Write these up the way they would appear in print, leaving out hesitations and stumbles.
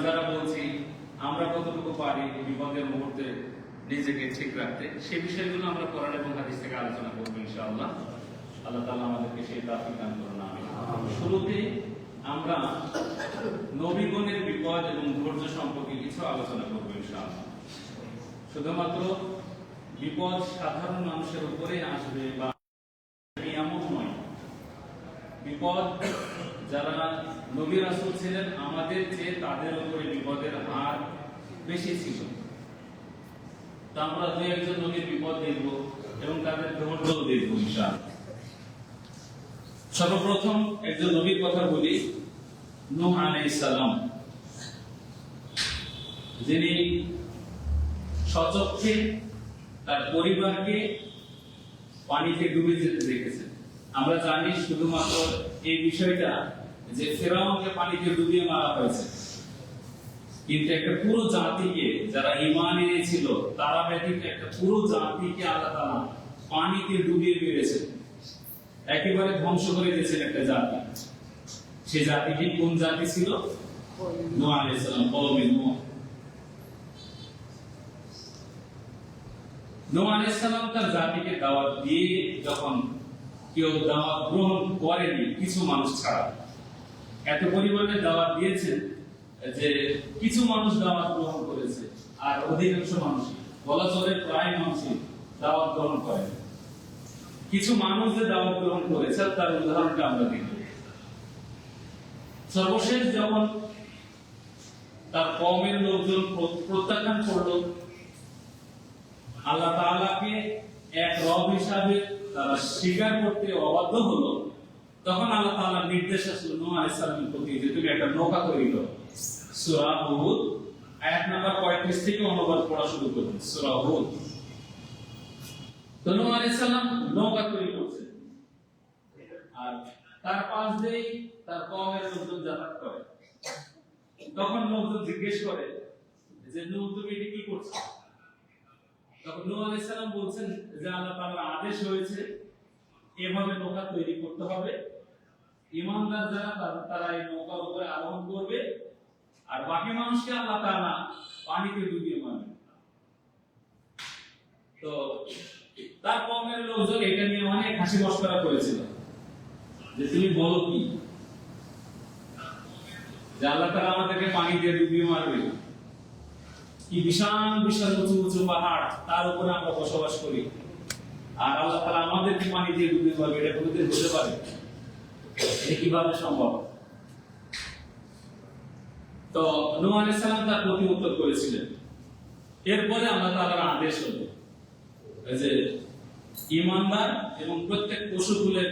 যারা বলছি আমরা কতটুকু পারি বিপদের মুহূর্তে নিজেকে ঠিক রাখতে, সেই বিষয়গুলো আমরা কোরআন এবং হাদিস থেকে আলোচনা করবো ইনশাআল্লাহ। আল্লাহ তাআলা আমাদেরকে সেই তৌফিক দান করুন, আমিন। শুরুতে আমরা নবীগণের বিপদ এবং ধৈর্য সম্পর্কে কিছু আলোচনা করবো ইনশাআল্লাহ। শুধুমাত্র বিপদ সাধারণ মানুষের উপরে আসবে বা এমন নয়, বিপদ যারা নবী রাসূল ছিলেন আমাদের চেয়ে তাদের উপরে বিপদের হার বেশি ছিল। তা আমরা দুই একজন নবীর বিপদ দেখব এবং তাদের ধৈর্য দেখব ইনশাআল্লাহ। সর্বপ্রথম একজন নবীর কথা বলি, নূহ আলাইহিস সালাম, যিনি সচক্ষে তার পরিবারকে পানিতে ডুবে যেতে দেখেছেন। আমরা জানি শুধুমাত্র এই বিষয়টা যে ফেরাউনকে পানিতে ডুবিয়ে মারা হয়েছে, কিন্তু একটা পুরো জাতিকে, যারা ঈমান এনেছিল তারা ব্যতীত একটা পুরো জাতিকে আল্লাহ তাআলা পানিতে ডুবিয়ে মেরেছেন, একেবারে ধ্বংস করে দিয়েছেন একটা জাতি। সেই জাতিটি কোন জাতি ছিল? নূহ আলাইহিস সালাম, কওমে নূহ। নূহ আলাইহিস সালাম তার জাতিকে দাওয়াত দিয়ে যখন কেউ দাওয়াত গ্রহণ করেনি, কিছু মানুষ ছাড়া, এত পরিমাণে দাওয়াত দিয়েছেন যে কিছু মানুষ দাওয়াত গ্রহণ করেছে আর অধিকাংশ মানুষ, বলা চলে প্রায় মানুষই দাওয়াত গ্রহণ করে। কিছু মানুষ যে দাওয়াত গ্রহণ করেছে তার উদাহরণটা আমরা দেখব। সর্বশেষ যখন তার কওমের লোকজন প্রত্যাখ্যান করল, আল্লাহ তাআলাকে এক রব হিসাবে তারা স্বীকার করতে অবাধ্য হলো, তখন আল্লাহ তাআলার নির্দেশ আসলো নূহ আলাইহিস সালামের প্রতি যে তুমি একটা নৌকা তৈরি করো। সূরা হুদ আয়াত নাম্বার 35 থেকে অনুবাদ পড়া শুরু করুন। সূরা হুদ। তো নূহ আলাইহিস সালাম নৌকা তৈরি করছে, আর তার পাশ দিয়ে তার কওমের লোকজন যাতায়াত করে। তখন লোকজন জিজ্ঞেস করে যে নূহ, তুমি এটা কি করছো? তখন নূহ আলাইহিস সালাম বলছেন যে আল্লাহ তাআলার আদেশ হয়েছে এভাবে নৌকা তৈরি করতে হবে, ঈমানদার যারা তারা এই নৌকার উপরে আরোহণ করবে, আর বাকি মানুষকে আল্লাহ তাআলা পানিতে ডুবিয়ে মারবে। তো তার কওমের লোকজন এটা নিয়ে অনেক হাসি মশকরা করেছিল যে তুমি বলো কি, যে আল্লাহ তাআলা আমাদেরকে পানি দিয়ে ডুবিয়ে মারবে? কি বিশাল বিশাল উঁচু উঁচু পাহাড়, তার উপরে আমরা বসবাস করি, আর আল্লাহ তাআলা আমাদেরকে পানি দিয়ে ডুবিয়ে মারবে? এটা কোনোদিন হতে পারে? এটা কিভাবে সম্ভব? তো নূহ আলাইহিস সালাম তার প্রতি উত্তর করেছিলেন। এরপরে আল্লাহ তাআলার আদেশ হলো যে ঈমানদার এবং প্রত্যেক পশুকুলের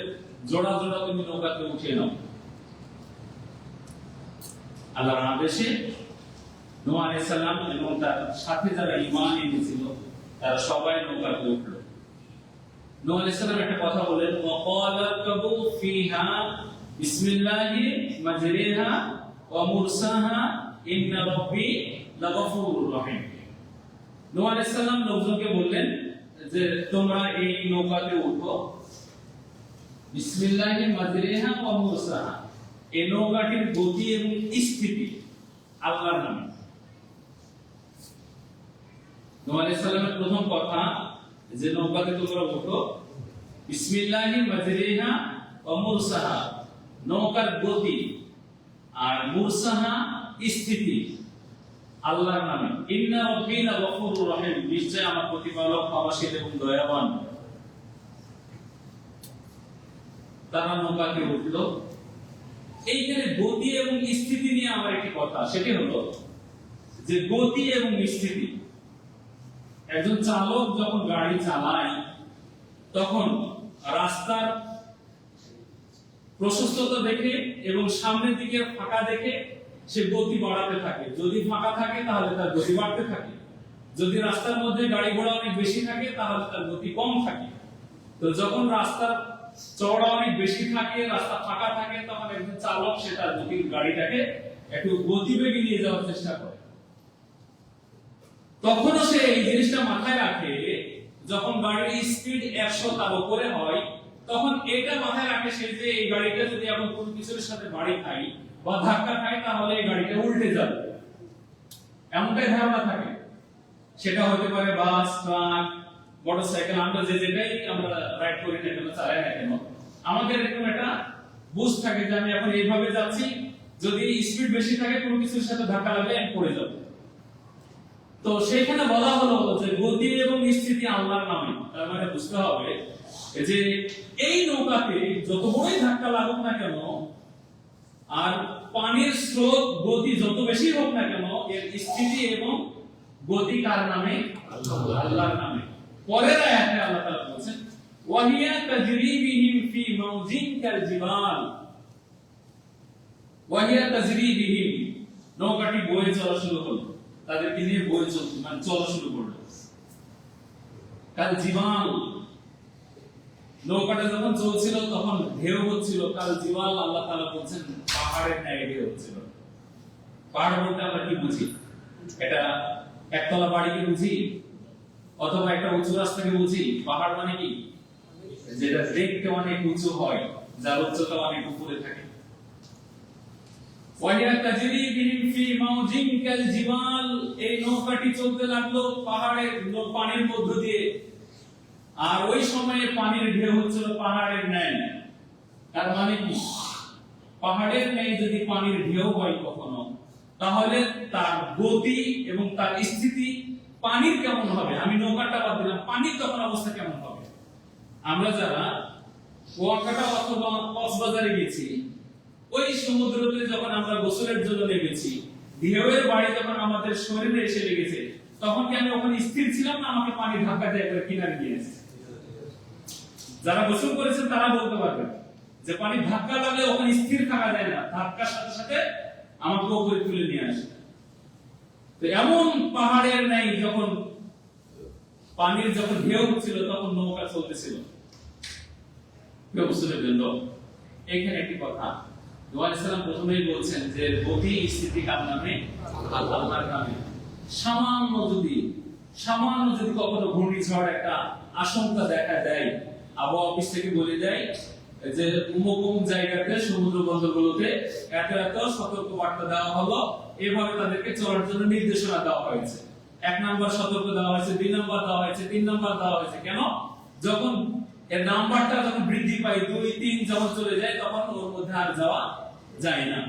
জোড়া জোড়া তুমি নৌকাতে উঠিয়ে নাও। আল্লাহর আদেশে নূহ আলাইহিস সালাম এবং তার সাথে যারা ঈমান এনেছিল তারা সবাই নৌকাতে উঠলো। নূহ আলাইহিস সালাম একটা কথা বলেন, ওয়াকালা কাবু ফিহা বিসমিল্লাহি মাজরিহা ওয়া মুরসাহা ইন্না রাব্বি লাগফুরুর রহিম। নূহ আলাইহিস সালাম লোকজনকে বললেন যে তোমরা এই নৌকাতে উঠো, বিসমিল্লাহি মাজরিহা ওয়া মুরসাহা, এই নৌকাটির গতি এবং স্থিতি আল্লাহর নামে। নূহ আলাইহিস সালামের প্রথম কথা যে নৌকাতে তোমরা উঠো, বিসমিল্লাহি মাজরিহা ওয়া মুরসাহা, নৌকার গতি আর মুরসাহা স্থিতি আল্লাহর নামে। ইন্না রাব্বি লাগফুরুর রহিম, নিশ্চয় আমার প্রতিপালক ক্ষমাশীল এবং দয়াবান। তারা নৌকাতে উঠলো। এইখানে গতি এবং স্থিতি নিয়ে আমার একটি কথা, সেটি হলো যে গতি এবং স্থিতি, একজন চালক যখন গাড়ি চালায় তখন রাস্তার প্রশস্ততা দেখে এবং সামনের দিকে ফাঁকা দেখে সে গতি বাড়াতে থাকে। যদি ফাঁকা থাকে তাহলে তার গতি বাড়তে থাকে, যদি রাস্তার মধ্যে গাড়ি ঘোড়া অনেক বেশি থাকে তাহলে তার গতি কম থাকে। তো যখন রাস্তার চওড়া অনেক বেশি থাকে, রাস্তা ফাঁকা থাকে, তখন একজন চালক সে তার গাড়িটাকে একটু গতিবেগে নিয়ে যাওয়ার চেষ্টা করে। তখনও সে এই জিনিসটা মাথায় রাখে, যখন গাড়ির স্পিড 100 তার উপরে হয় তখন এটা মাথায় রাখে সে যে এই গাড়িটা যদি এখন কোন কিছুর সাথে বাড়ি খাই বা ধাক্কা খাই তাহলে এই গাড়িটা উল্টে যাবে। এমনটাই ধারণা থাকে। সেটা হতে পারে বাস, ট্রাক, মোটরসাইকেল, আমরা যেটাই আমরা রাইড করি না কেন, চালাই না কেন, আমাদের এরকম একটা বুঝ থাকে যে আমি এখন এইভাবে যাচ্ছি, যদি স্পিড বেশি থাকে কোনো কিছুর সাথে ধাক্কা লাগলে আমি পড়ে যাব। তো সেইখানে বলা হলো যে গতি এবং স্থিতি আল্লাহর নামে। তার মানে বুঝতে হবে যে এই নৌকাতে যত বড়ই ধাক্কা লাগুক না কেন, আর পানির স্রোত গতি যত বেশি হোক না কেন, এর স্থিতি এবং গতি কার নামে? আল্লাহর নামে। পরের আয়াতে আল্লাহ তাআলা বলেছেন ওয়াহিয়া তাজরি বিহিম ফি মাউজিন কাল জিবাল। ওয়াহিয়া তাজরি বিহিম, নৌকাটি বয়ে চলা শুরু হলো, তাদেরকে নিয়ে বয়ে চলা শুরু করলো। কাল জিবাল, নৌকাটা যখন চলছিল তখন ঢেউ হচ্ছিল। কাল জিবাল আল্লাহ তাআলা বলছেন পাহাড়ের ন্যায় ঢেউ হচ্ছিল। পাহাড় বলতে আমরা কি বুঝি? এটা একতলা বাড়িকে বুঝি, অথবা একটা উঁচু রাস্তাকে বুঝি? পাহাড় মানে কি? যেটা দেখতে অনেক উঁচু হয়, যার উচ্চতা অনেক উপরে থাকে। ওয়াহিয়া তাজরি বিহিম ফি মাউজিন কাল জিবাল, এই নৌকাটি চলতে লাগলো পাহাড়ের পানির মধ্য দিয়ে, আর ওই সময়ে পানির ঢেউ হচ্ছিল পাহাড়ের ন্যায়। তার মানে কি? পাহাড়ের ন্যায় যদি পানির ঢেউ হয় কখনো, তাহলে তার গতি এবং তার স্থিতি পানির কেমন হবে? আমি নৌকাটা বাদ দিলাম, পানির তখন অবস্থা কেমন হবে? আমরা যারা কুয়াকাটা অথবা কক্সবাজারে গেছি, ওই সমুদ্রতে যখন আমরা গোসলের জন্য নেমেছি, ঢেউয়ের বাড়ি যখন আমাদের শরীরে এসে লেগেছে, তখন কি আমি ওখানে স্থির ছিলাম না আমাকে পানি ধাক্কা দিয়ে একবার কিনারে গিয়েছে? যারা গোসল করেছেন তারা বলতে পারবেন যে পানি ধাক্কা লাগলে ওখানে স্থির থাকা যায় না, ধাক্কার সাথে সাথে আমাকে উপরে তুলে নিয়ে আসে। তো এমন পাহাড়ের নাই যখন পানির যখন ঢেউ হচ্ছিল তখন নৌকা চলতেছিল। এখানে একটি কথা নূহ আলাইহিস সালাম প্রথমেই বলছেন যে গতি স্থিতি কার নামে? আল্লাহর নামে। সামান্য যদি কখনো ঘূর্ণিঝড় একটা আশঙ্কা দেখা দেয়, আবহাওয়া অফিস থেকে বলে দেয় যে অমুক জায়গাতে সমুদ্র বন্দরগুলোতে এত এত সতর্ক বার্তা দেওয়া হলো, এভাবে তাদেরকে চলার জন্য নির্দেশনা দেওয়া হয়েছে। 1 নাম্বার সতর্ক দেওয়া হয়েছে, 2 নাম্বার দেওয়া হয়েছে, 3 নাম্বার দেওয়া হয়েছে। কেন? যখন এর নাম্বারটা যখন বৃদ্ধি পায়, 2, 3 যখন চলে যায়, তখন ওর মধ্যে আর যাওয়া যায় না।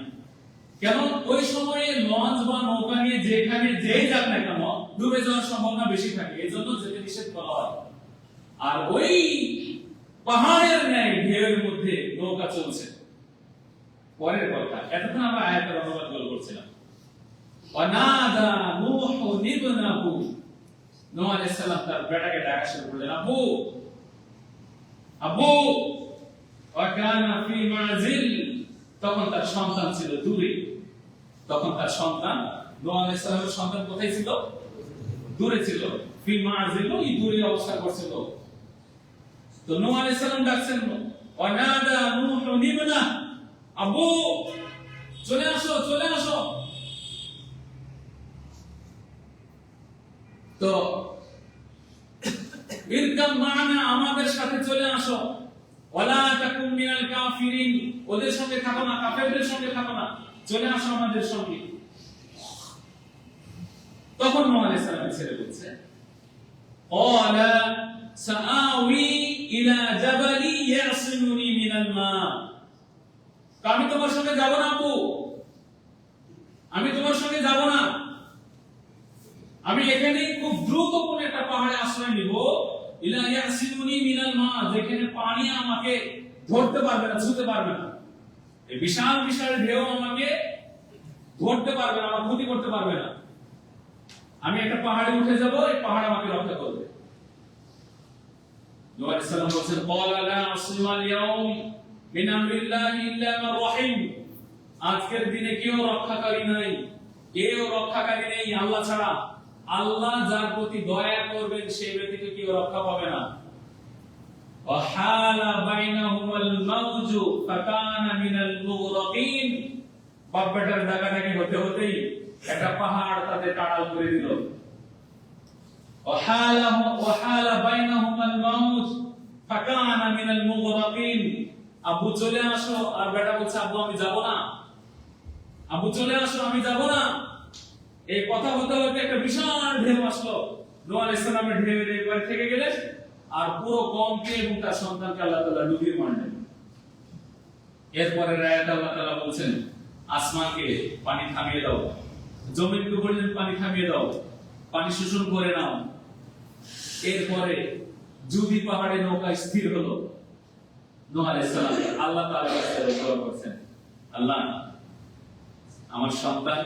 কেন? ওই সময়ে লঞ্চ বা নৌকা নিয়ে যেখানে যেই যাক না কেন ডুবে যাওয়ার সম্ভাবনা বেশি থাকে, এজন্য যেতে নিষেধ করা হয়। আর ওই পাহাড়ের ন্যায় ঢেউয়ের মধ্যে নৌকা চলছে। পরের কথা, এতক্ষণ আমরা আয়াতের অনুবাদ করছিলাম। ওয়ানাদা নূহু ইবনাহু, নূহ আলাইহিস সালাম তার বেটাকে ডাকা শুরু করলেন, আব্বু আব্বু। ওয়া কানা ফি মাযিল, তখন তার সন্তান ছিল দূরে। তখন তার সন্তান, নূহ আলাইহিস সালামের সন্তান কোথায় ছিল? দূরে ছিল। ফি মাযিল, এই দূরে অবস্থান করছিল। তো নূহ আলাইহিস সালাম ডাকছেন, ওয়ানাদা নূহু ইবনাহু, আব্বু চলে আসো, চলে আসো। তো ইরকাম মা'না, আমাদের সাথে চলে আসো। ওয়ালা তাকুম মিনাল কাফিরিন, ওদের সঙ্গে থাকো না, কাফেরদের সঙ্গে থাকো না, চলে আসো আমাদের সঙ্গে। তখন নূহ আলাইহিস সালাম ছেড়ে বলছে, ক্বালা সাআওই ইলা জাবালি ইয়াসিমুনি মিনাল মা, আমি তোমার সঙ্গে যাব না আব্বু, আমি তোমার সঙ্গে যাব না। আমি এখানে খুব দ্রুত কোন একটা পাহাড়ে আশ্রয় নিব, ইলা ইয়াসিমুনি মিনাল মা, যেখানে পানি আমাকে ধরতে পারবে না, ছুঁতে পারবে না। এই বিশাল বিশাল ঢেউ আমাকে ধরতে পারবে না, আমার ক্ষতি করতে পারবে না। আমি একটা পাহাড়ে উঠে যাব, এই পাহাড় আমাকে রক্ষা করবে। নূহ আলাইহিস সালাম বলেন, ক্বালা লা আসমাল ইয়াউম মিন আমরিল্লাহি ইল্লা মান রাহিম, আজকের দিনে কেউ রক্ষাকারী নাই, কেউ রক্ষাকারী নেই আল্লাহ ছাড়া। আল্লাহ যার প্রতি দয়া করবেন সে ব্যতীত কেউ রক্ষা পাবে না। ওয়া হালা বাইনাহুমাল মাউজু ফাকানা মিনাল মুগরাকিন, বাপ বেটার ডাকাডাকি হতে হতেই একটা পাহাড় তাদের টাড়াল করে দিল। ওয়া হালা বাইনাহুমাল মাউজ ফাকানা মিনাল মুগরাকিন, আব্বু চলে আসো, আর বেটা বলছে আব্বু আমি যাব না, আব্বু চলে আসো, আমি যাব না। এই কথা হতে হতে একটা বিশাল ঢেউ আসলো। নূহ আলাইহিস সালামের ঢেউয়ের এপারে থেকে গেলেন, আর পুরো কওমকে এবং তার সন্তানকে আল্লাহ তাআলা ডুবিয়ে মারলেন। এরপরে আয়াতে আল্লাহ তাআলা বলছেন, আসমানকে পানি থামিয়ে দাও, জমিনকে বললেন পানি থামিয়ে দাও, পানি শোষণ করে নাও। এরপরে জুদি পাহাড়ে নৌকা স্থির হলো। নূহ আলাইহিস সালাম আল্লাহ তাআলার কাছে দোয়া করছেন, আল্লাহ, আমার সন্তান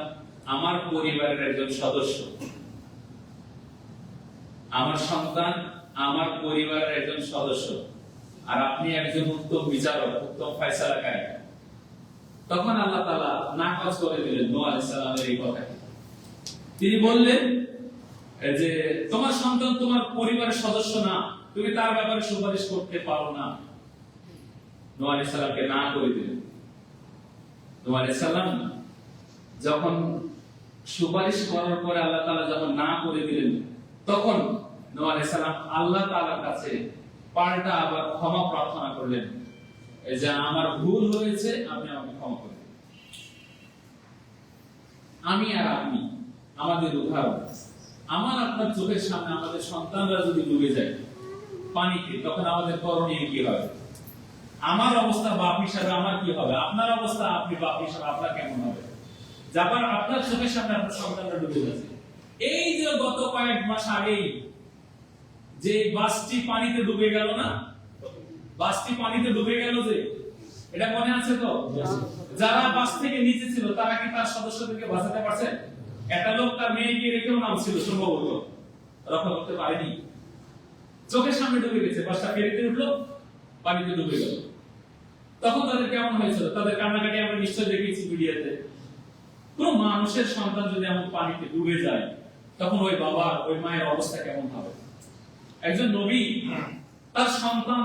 আমার পরিবারের একজন সদস্য, আমার সন্তান আমার পরিবারের একজন সদস্য, আর আপনি একজন উত্তম বিচারক, উত্তম ফয়সালাকারী। তখন আল্লাহ তাআলা নাকচ করে দিলেন নূহ আলাইহিস সালামের এই কথাকে। তিনি বললেন যে তোমার সন্তান তোমার পরিবারের সদস্য না, তুমি তার ব্যাপারে সুপারিশ করতে পারো না। নূহ আলাইহিস সালামকে না করে দিলেন। নূহ আলাইহিস সালাম যখন সুপারিশ করার পরে আল্লাহ তাআলা যখন না করে দিলেন, তখন নূহ আলাইহিস সালাম আল্লাহ তাআলার কাছে পাল্টা আবার ক্ষমা প্রার্থনা করলেন, যে আমার ভুল হয়েছে, আপনি আমাকে ক্ষমা করে দিন। আমি আর আপনি আমাদের উদাহরণ, আমার আপনার চোখের সামনে আমাদের সন্তানরা যদি ডুবে যায় পানিতে, তখন আমাদের করণীয় কি হবে? আমার অবস্থা বাপ হিসাবে আমার কি হবে? আপনার অবস্থা আপনি বাপ হিসাবে আপনার কেমন হবে? যাবার আপনার চোখের সামনে আপনার সন্তানরা ডুবে যাচ্ছে। এই যে গত কয়েক মাস আগেই যে বাসটি পানিতে ডুবে গেল না, বাসটি পানিতে ডুবে গেল, যে এটা মনে আছে তো? যারা বাস থেকে নিচে ছিল তারা কি তার সদস্যদেরকে বাঁচাতে পারছে? একটা লোক তার মেয়েকে রেখেও নামছিল, সম্ভবত রক্ষা করতে পারেনি। চোখের সামনে ডুবে গেছে, বাসটা ফেরিতে উঠলো, পানিতে ডুবে গেল। তখন তাদের কেমন হয়েছিল? তাদের কান্নাকাটি আমরা নিশ্চয় দেখেছি মিডিয়াতে। কোন মানুষের সন্তান যদি এমন পানিতে ডুবে যায়, তখন ওই বাবা ওই মায়ের অবস্থা কেমন হবে? একজন নবী তার সন্তান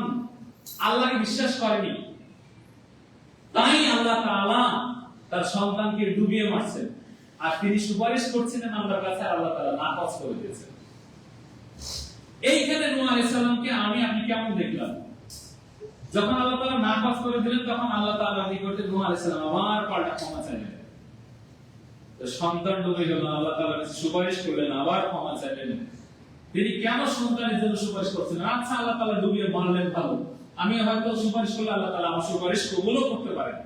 আল্লাহকে বিশ্বাস করেনি, তাই আল্লাহ তাআলা তার সন্তানকে ডুবিয়ে মারছেন, আর তিনি সুপারিশ করছিলেন আল্লাহর কাছে, আল্লাহ তাআলা নাকচ করে দিয়েছেন। এইখানে নূহ আলাইহিস সালামকে আমি আপনি কেমন দেখলাম? যখন আল্লাহ তাআলা নাকচ করে দিলেন, তখন আল্লাহ তাআলা কি করতেন? নূহ আলাইহিস সালাম আবার পাল্টা ক্ষমা চাইলেন। তো সন্তান ডুবে গেল, আল্লাহ তাআলার কাছে সুপারিশ করলেন, আবার ক্ষমা চাইলেন। তিনি কেন সন্তানের জন্য সুপারিশ করছেন? আচ্ছা, আল্লাহ তাআলা ডুবিয়ে মারলেন, ভালো, আমি হয়তো সুপারিশ করলে আল্লাহ তাআলা আমার সুপারিশ কবুলও করতে পারেন,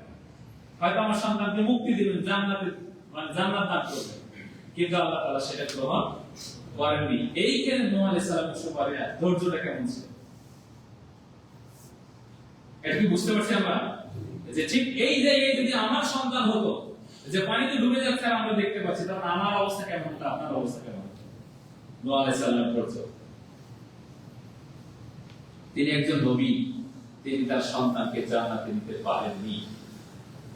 হয়তো আমার সন্তানকে মুক্তি দিবেন, জান্নাতে মানে জান্নাত দান করবেন, কিন্তু আল্লাহ তাআলা সেটা গ্রহণ করেননি। এইখানে নূহ আলাইহিস সালামের সুপারিশ ধৈর্যটা কেমন ছিল? এটা কি বুঝতে পারছি আমরা? যে ঠিক এই জায়গায় যদি আমার সন্তান হতো যে পানিতে ডুবে যাচ্ছে আর আমরা দেখতে পাচ্ছি, তখন আমার অবস্থা কেমন হতো, আপনার অবস্থা কেমন হতো? নূহ আলাইহিস সালামের ধৈর্য। তিনি একজন নবী, তিনি তার সন্তানকে জান্নাতে নিতে পারেননি।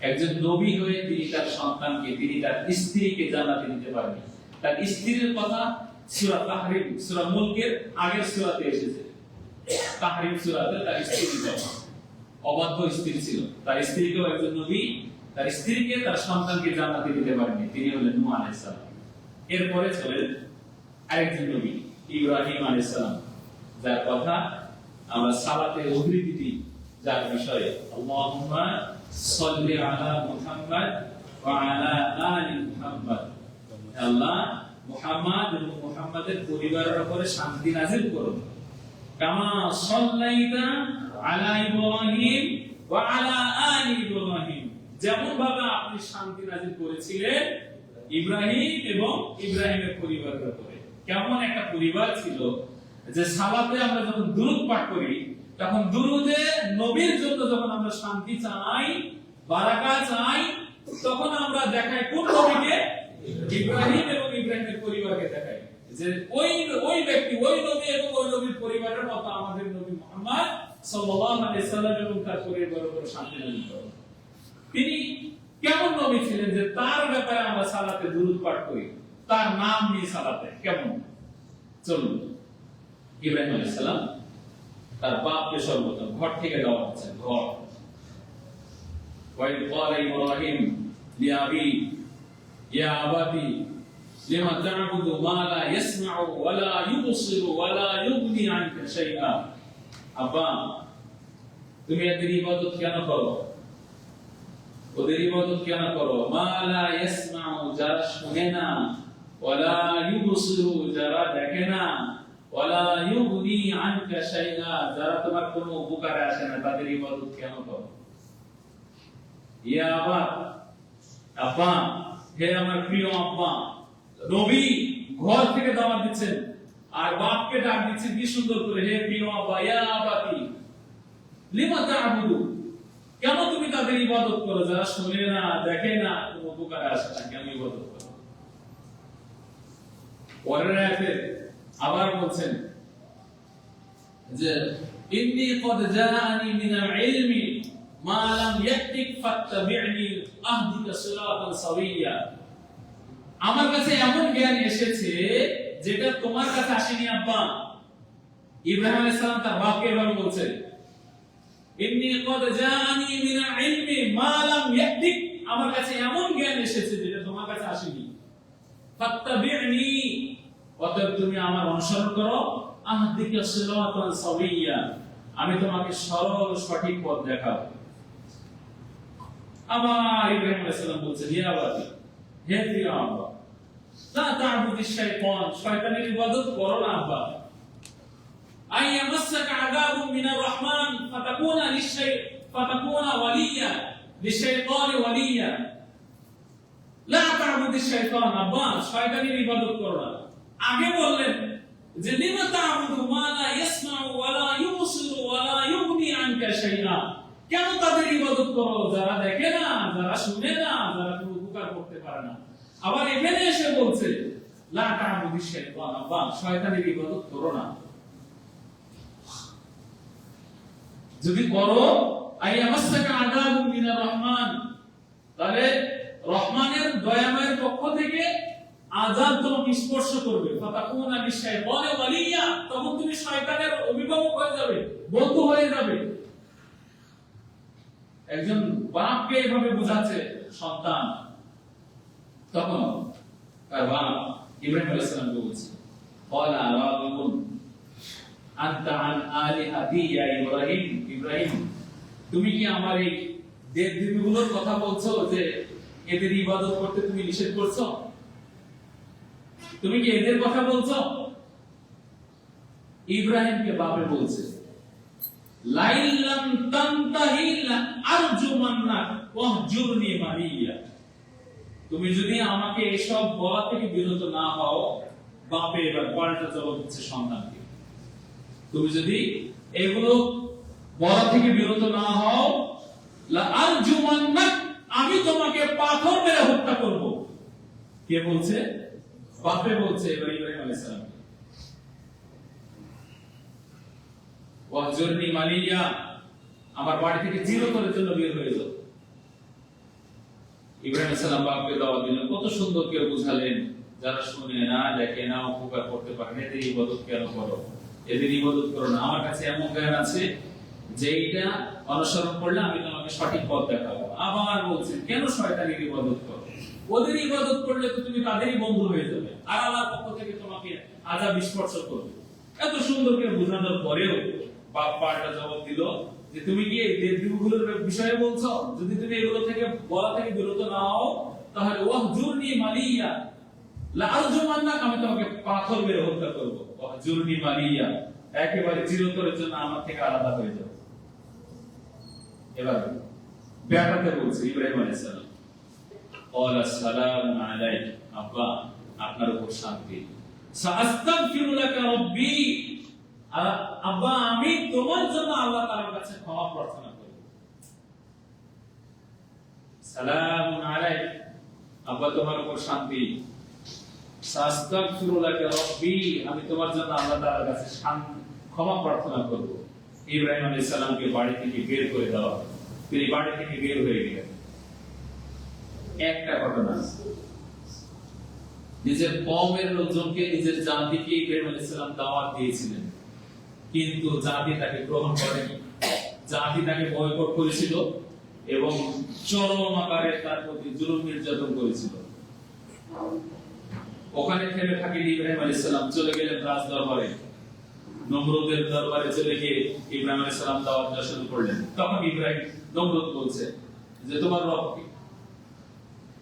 একজন নবী হয়ে তিনি তার সন্তানকে, তিনি তার স্ত্রীকে জান্নাতে নিতে পারেননি। তার স্ত্রীর কথা সূরা তাহরিম, সূরা মুলকের আগের সূরাতে এসেছে। তাহরিম সূরাতে তার স্ত্রীর কথা, অবাধ্য স্ত্রী ছিল, তার স্ত্রীকেও একজন নবী তার স্ত্রীকে তার সন্তানকে জান্নাতে দিতে পারেননি, তিনি হলেন নূহ আলাইহিস সালাম। এরপরে চলেন আরেকজন নবী ইব্রাহিম আলাইহিস সালাম, যার কথা আমরা সালাতের উদ্ধৃতি, যার বিষয়ে আল্লাহুম্মা সাল্লি আলা মুহাম্মাদ ওয়া আলা আলি মুহাম্মাদ, আল্লাহ মুহাম্মদ এবং মুহাম্মাদের পরিবারের উপরে শান্তি নাযিল করুন। কামা সাল্লাইতা আলা ইব্রাহিম ওয়া আলা আলি ইব্রাহিম, যেমন ভাবে আপনি শান্তি নাযিল করেছিলেন ইব্রাহিম এবং ইব্রাহিমের পরিবারের উপরে। কেমন একটা পরিবার ছিল যে সালাতে আমরা যখন দুরূদ পাঠ করি, তখন দুরুদে নবীর জন্য যখন আমরা শান্তি চাই, বারাকা চাই, তখন আমরা দেখাই কোন নবীকে? ইব্রাহিম এবং ইব্রাহিমের পরিবারকে দেখাই, যে ওই ব্যক্তি, ওই নবী এবং ওই নবীর পরিবারের মতো আমাদের নবী মুহাম্মদ সাল্লাল্লাহু আলাইহি সাল্লাম এবং তার পরিবারের উপর শান্তি নাযিল করুন। তিনি কেমন নবী ছিলেন যে তার ব্যাপারে আমরা সালাতে দুরূদ পাঠ করি, তার নাম নিয়ে সালাতে কেমন? চলুন, ইব্রাহিম আলাইহিস সালাম তার বাপকে সর্বপ্রথম ঘর থেকে দেওয়া হচ্ছে, ঘর। ওয়াইদ ক্বালা ইব্রাহিম লিআবি ইয়া আবাতি লিমা তা'বুদু মা লা ইয়াসমাউ ওয়া লা ইউবসিরু ওয়া লা ইউগনি আনকা শাইআ। আব্বা, তুমি এদের ইবাদত কেন করো? ওদের ইবাদত কেন করো? মা লা ইয়াসমাউ, যারা শুনে না, ওয়ালা ইউবসিরু, যারা দেখে না, ওয়ালা ইউগনি আনকা শাইআ, যারা তোমার কোনো উপকারে আসে না, তাদের ইবাদত কেন করো? ইয়া আবা, আব্বা, হে আমার প্রিয় আব্বা, নবী ঘর থেকে দাওয়াত দিচ্ছেন আর বাপকে ডাক দিচ্ছেন কি সুন্দর করে, হে প্রিয় আব্বা, ইয়া আবাতি লিমা তা'বুদু, কেন তুমি তাদের ইবাদত করো যারা শুনে না, দেখে না, কোনো উপকারে আসে না, কেন ইবাদত করো? পরের আয়াতে আবার বলছেন যে ইন্নী ক্বাদ জাআনি মিনাল ইলমি মা লাম ইয়াতিক ফাত্তাবি'নি আহদিকা সিরাতান সাওয়িয়া, আমার কাছে এমন জ্ঞান এসেছে যেটা তোমার কাছে আসেনি আব্বা। ইব্রাহিম আলাইহিস সালাম তার বাপকে এভাবে বলছেন, ইন্নী ক্বাদ জাআনি মিনাল ইলমি মা লাম ইয়াতিক, আমার কাছে এমন জ্ঞান এসেছে যেটা তোমার কাছে আসেনি, ফাত্তাবি'নি, অতএব তুমি আমার অনুসরণ করো, আহদিকা সিরাতান সাওয়িয়া, আমি তোমাকে সরল সঠিক পথ দেখাবো। আবার ইব্রাহিম আলাইহিস সালাম বলছেন, ইয়া আবাতি, হে প্রিয় আব্বা, লা তা'বুদিশ শাইতান, শয়তানের ইবাদত করো না আব্বা। আই ইয়ামাসসাকা আযাবুম মিনার রহমান ফাতাকুনা ওয়ালিয়া লিশাইতানি ওয়ালিয়া, লা তা'বুদিশ শাইতান, আব্বা শয়তানের ইবাদত করো না। আগে বললেন যে লিমা তা'বুদু মা লা ইয়াসমাউ ওয়া লা ইউবসিরু ওয়া লা ইউগনি আনকা শাইআ, কেন তাদের ইবাদত করো যারা দেখে না, যারা শুনে না, যারা কোনো উপকার করতে পারে না। আবার এখানে এসে বলছে লা তা'বুদিশ শাইতান, আব্বা শয়তানের ইবাদত করো না। যদি করো আইয়ামাসসাকা আযাবুম মিনার রহমান, তাহলে রহমানের দয়াময়ের পক্ষ থেকে আযাব তোমাকে স্পর্শ করবে, ফাতাকুনা লিশাইতানি ওয়ালিয়া, তখন তুমি শয়তানের অভিভাবক হয়ে যাবে, বন্ধু হয়ে যাবে। একজন বাপকে এভাবে বুঝাচ্ছে সন্তান, তখন তার বাপ ইব্রাহিম আলাইহিস সালামকে বলছে, ক্বালা রাগিবুন আনতা আন আলিহাতি ইয়া ইব্রাহিম, ইব্রাহিম তুমি কি আমার এই দেবদেবীগুলোর কথা বলছো যে এদের ইবাদত করতে তুমি নিষেধ করছো? তুমি কি এদের কথা বলছো? ইব্রাহিমকে বাপে বলছে, লাইল্লাম তানতাহি লা আরজুমান্নাক ওয়াহজুরনি মালিয়া, তুমি যদি আমাকে এসব বলা থেকে বিরত না হও, বাপে এবার পাল্টা জবাব দিচ্ছে সন্তানকে, তুমি যদি এগুলো বলা থেকে বিরত না হও, লা আরজুমান্নাক, আমি তোমাকে পাথর মেরে হত্যা করব। কে বলছে? বাপে বলছে ইব্রাহিম আলাইহিস সালাম। ওয়াহজুরনি মালিয়া, আমার বাড়ি থেকে চিরতরের জন্য বের হয়ে যাও। ইব্রাহিম আলাইহিস সালাম বাপকে দাওয়াত দিলেন, কত সুন্দর করে বুঝালেন, যারা শুনে না, দেখে না, উপকার করতে পারে না, এদের ইবাদত কেন করো? এদের ইবাদত করো না। আমার কাছে এমন জ্ঞান আছে যে এইটা অনুসরণ করলে আমি তোমাকে সঠিক পথ দেখাবো। আবার বলছেন, কেন শয়তানের ইবাদত করো? ওদের ইবাদত করলে তো তুমি তাদেরই বন্ধু হয়ে যাবে, আর আল্লাহর পক্ষ থেকে তোমাকে আযাব স্পর্শ করবে। এত সুন্দর করে বোঝানোর পরেও বাপ পাল্টা জবাব দিল যে তুমি কি এই দেবদেবীগুলোর বিষয়ে বলছো? যদি তুমি এগুলো থেকে বলা থেকে বিরত না হও, তাহলে ওয়াহজুরনি মালিয়া লা আরজুমান্নাক, আমি তোমাকে পাথর মেরে হত্যা করব। ওয়াহজুরনি মালিয়া, একেবারে চিরতরের জন্য আমার থেকে আলাদা হয়ে যাও। এবার বেটাকে বলছে ইব্রাহিম আলাইহিস সালাম, ক্বালা সালামুন আলাইক, আব্বা আপনার উপর শান্তি। সাআস্তাগফিরু লাকা রাব্বি, আব্বা আমি তোমার জন্য আল্লাহ তাআলার কাছে ক্ষমা প্রার্থনা করব। সালামুন আলাইক, আব্বা তোমার উপর শান্তি। সাআস্তাগফিরু লাকা রাব্বি, আমি তোমার জন্য আল্লাহ তাআলার কাছে ক্ষমা প্রার্থনা করব। ইব্রাহিম আলাইহিস সালামকে বাড়ি থেকে বের করে দেওয়া, তিনি বাড়ি থেকে বের হয়ে গেলেন। একটা ঘটনা, নিজের কওমের লোকজনকে, নিজের জাতিকে ইব্রাহিম আলাইহিস সালাম দাওয়াত দিয়েছিলেন, কিন্তু জাতি তাকে গ্রহণ করেনি। জাতি তাকে বয়কট করেছিল এবং চরম আকারে তার প্রতি জুলুম নির্যাতন করেছিল। ওখানে থেমে থাকেন ইব্রাহিম আলাইহিস সালাম, চলে গেলেন রাজ দরবারে, নমরুদের দরবারে চলে গিয়ে ইব্রাহিম আলাইহিস সালাম দাওয়াত দেওয়া শুরু করলেন। তখন ইব্রাহিম, নমরুদ বলছে যে তোমার রব কি?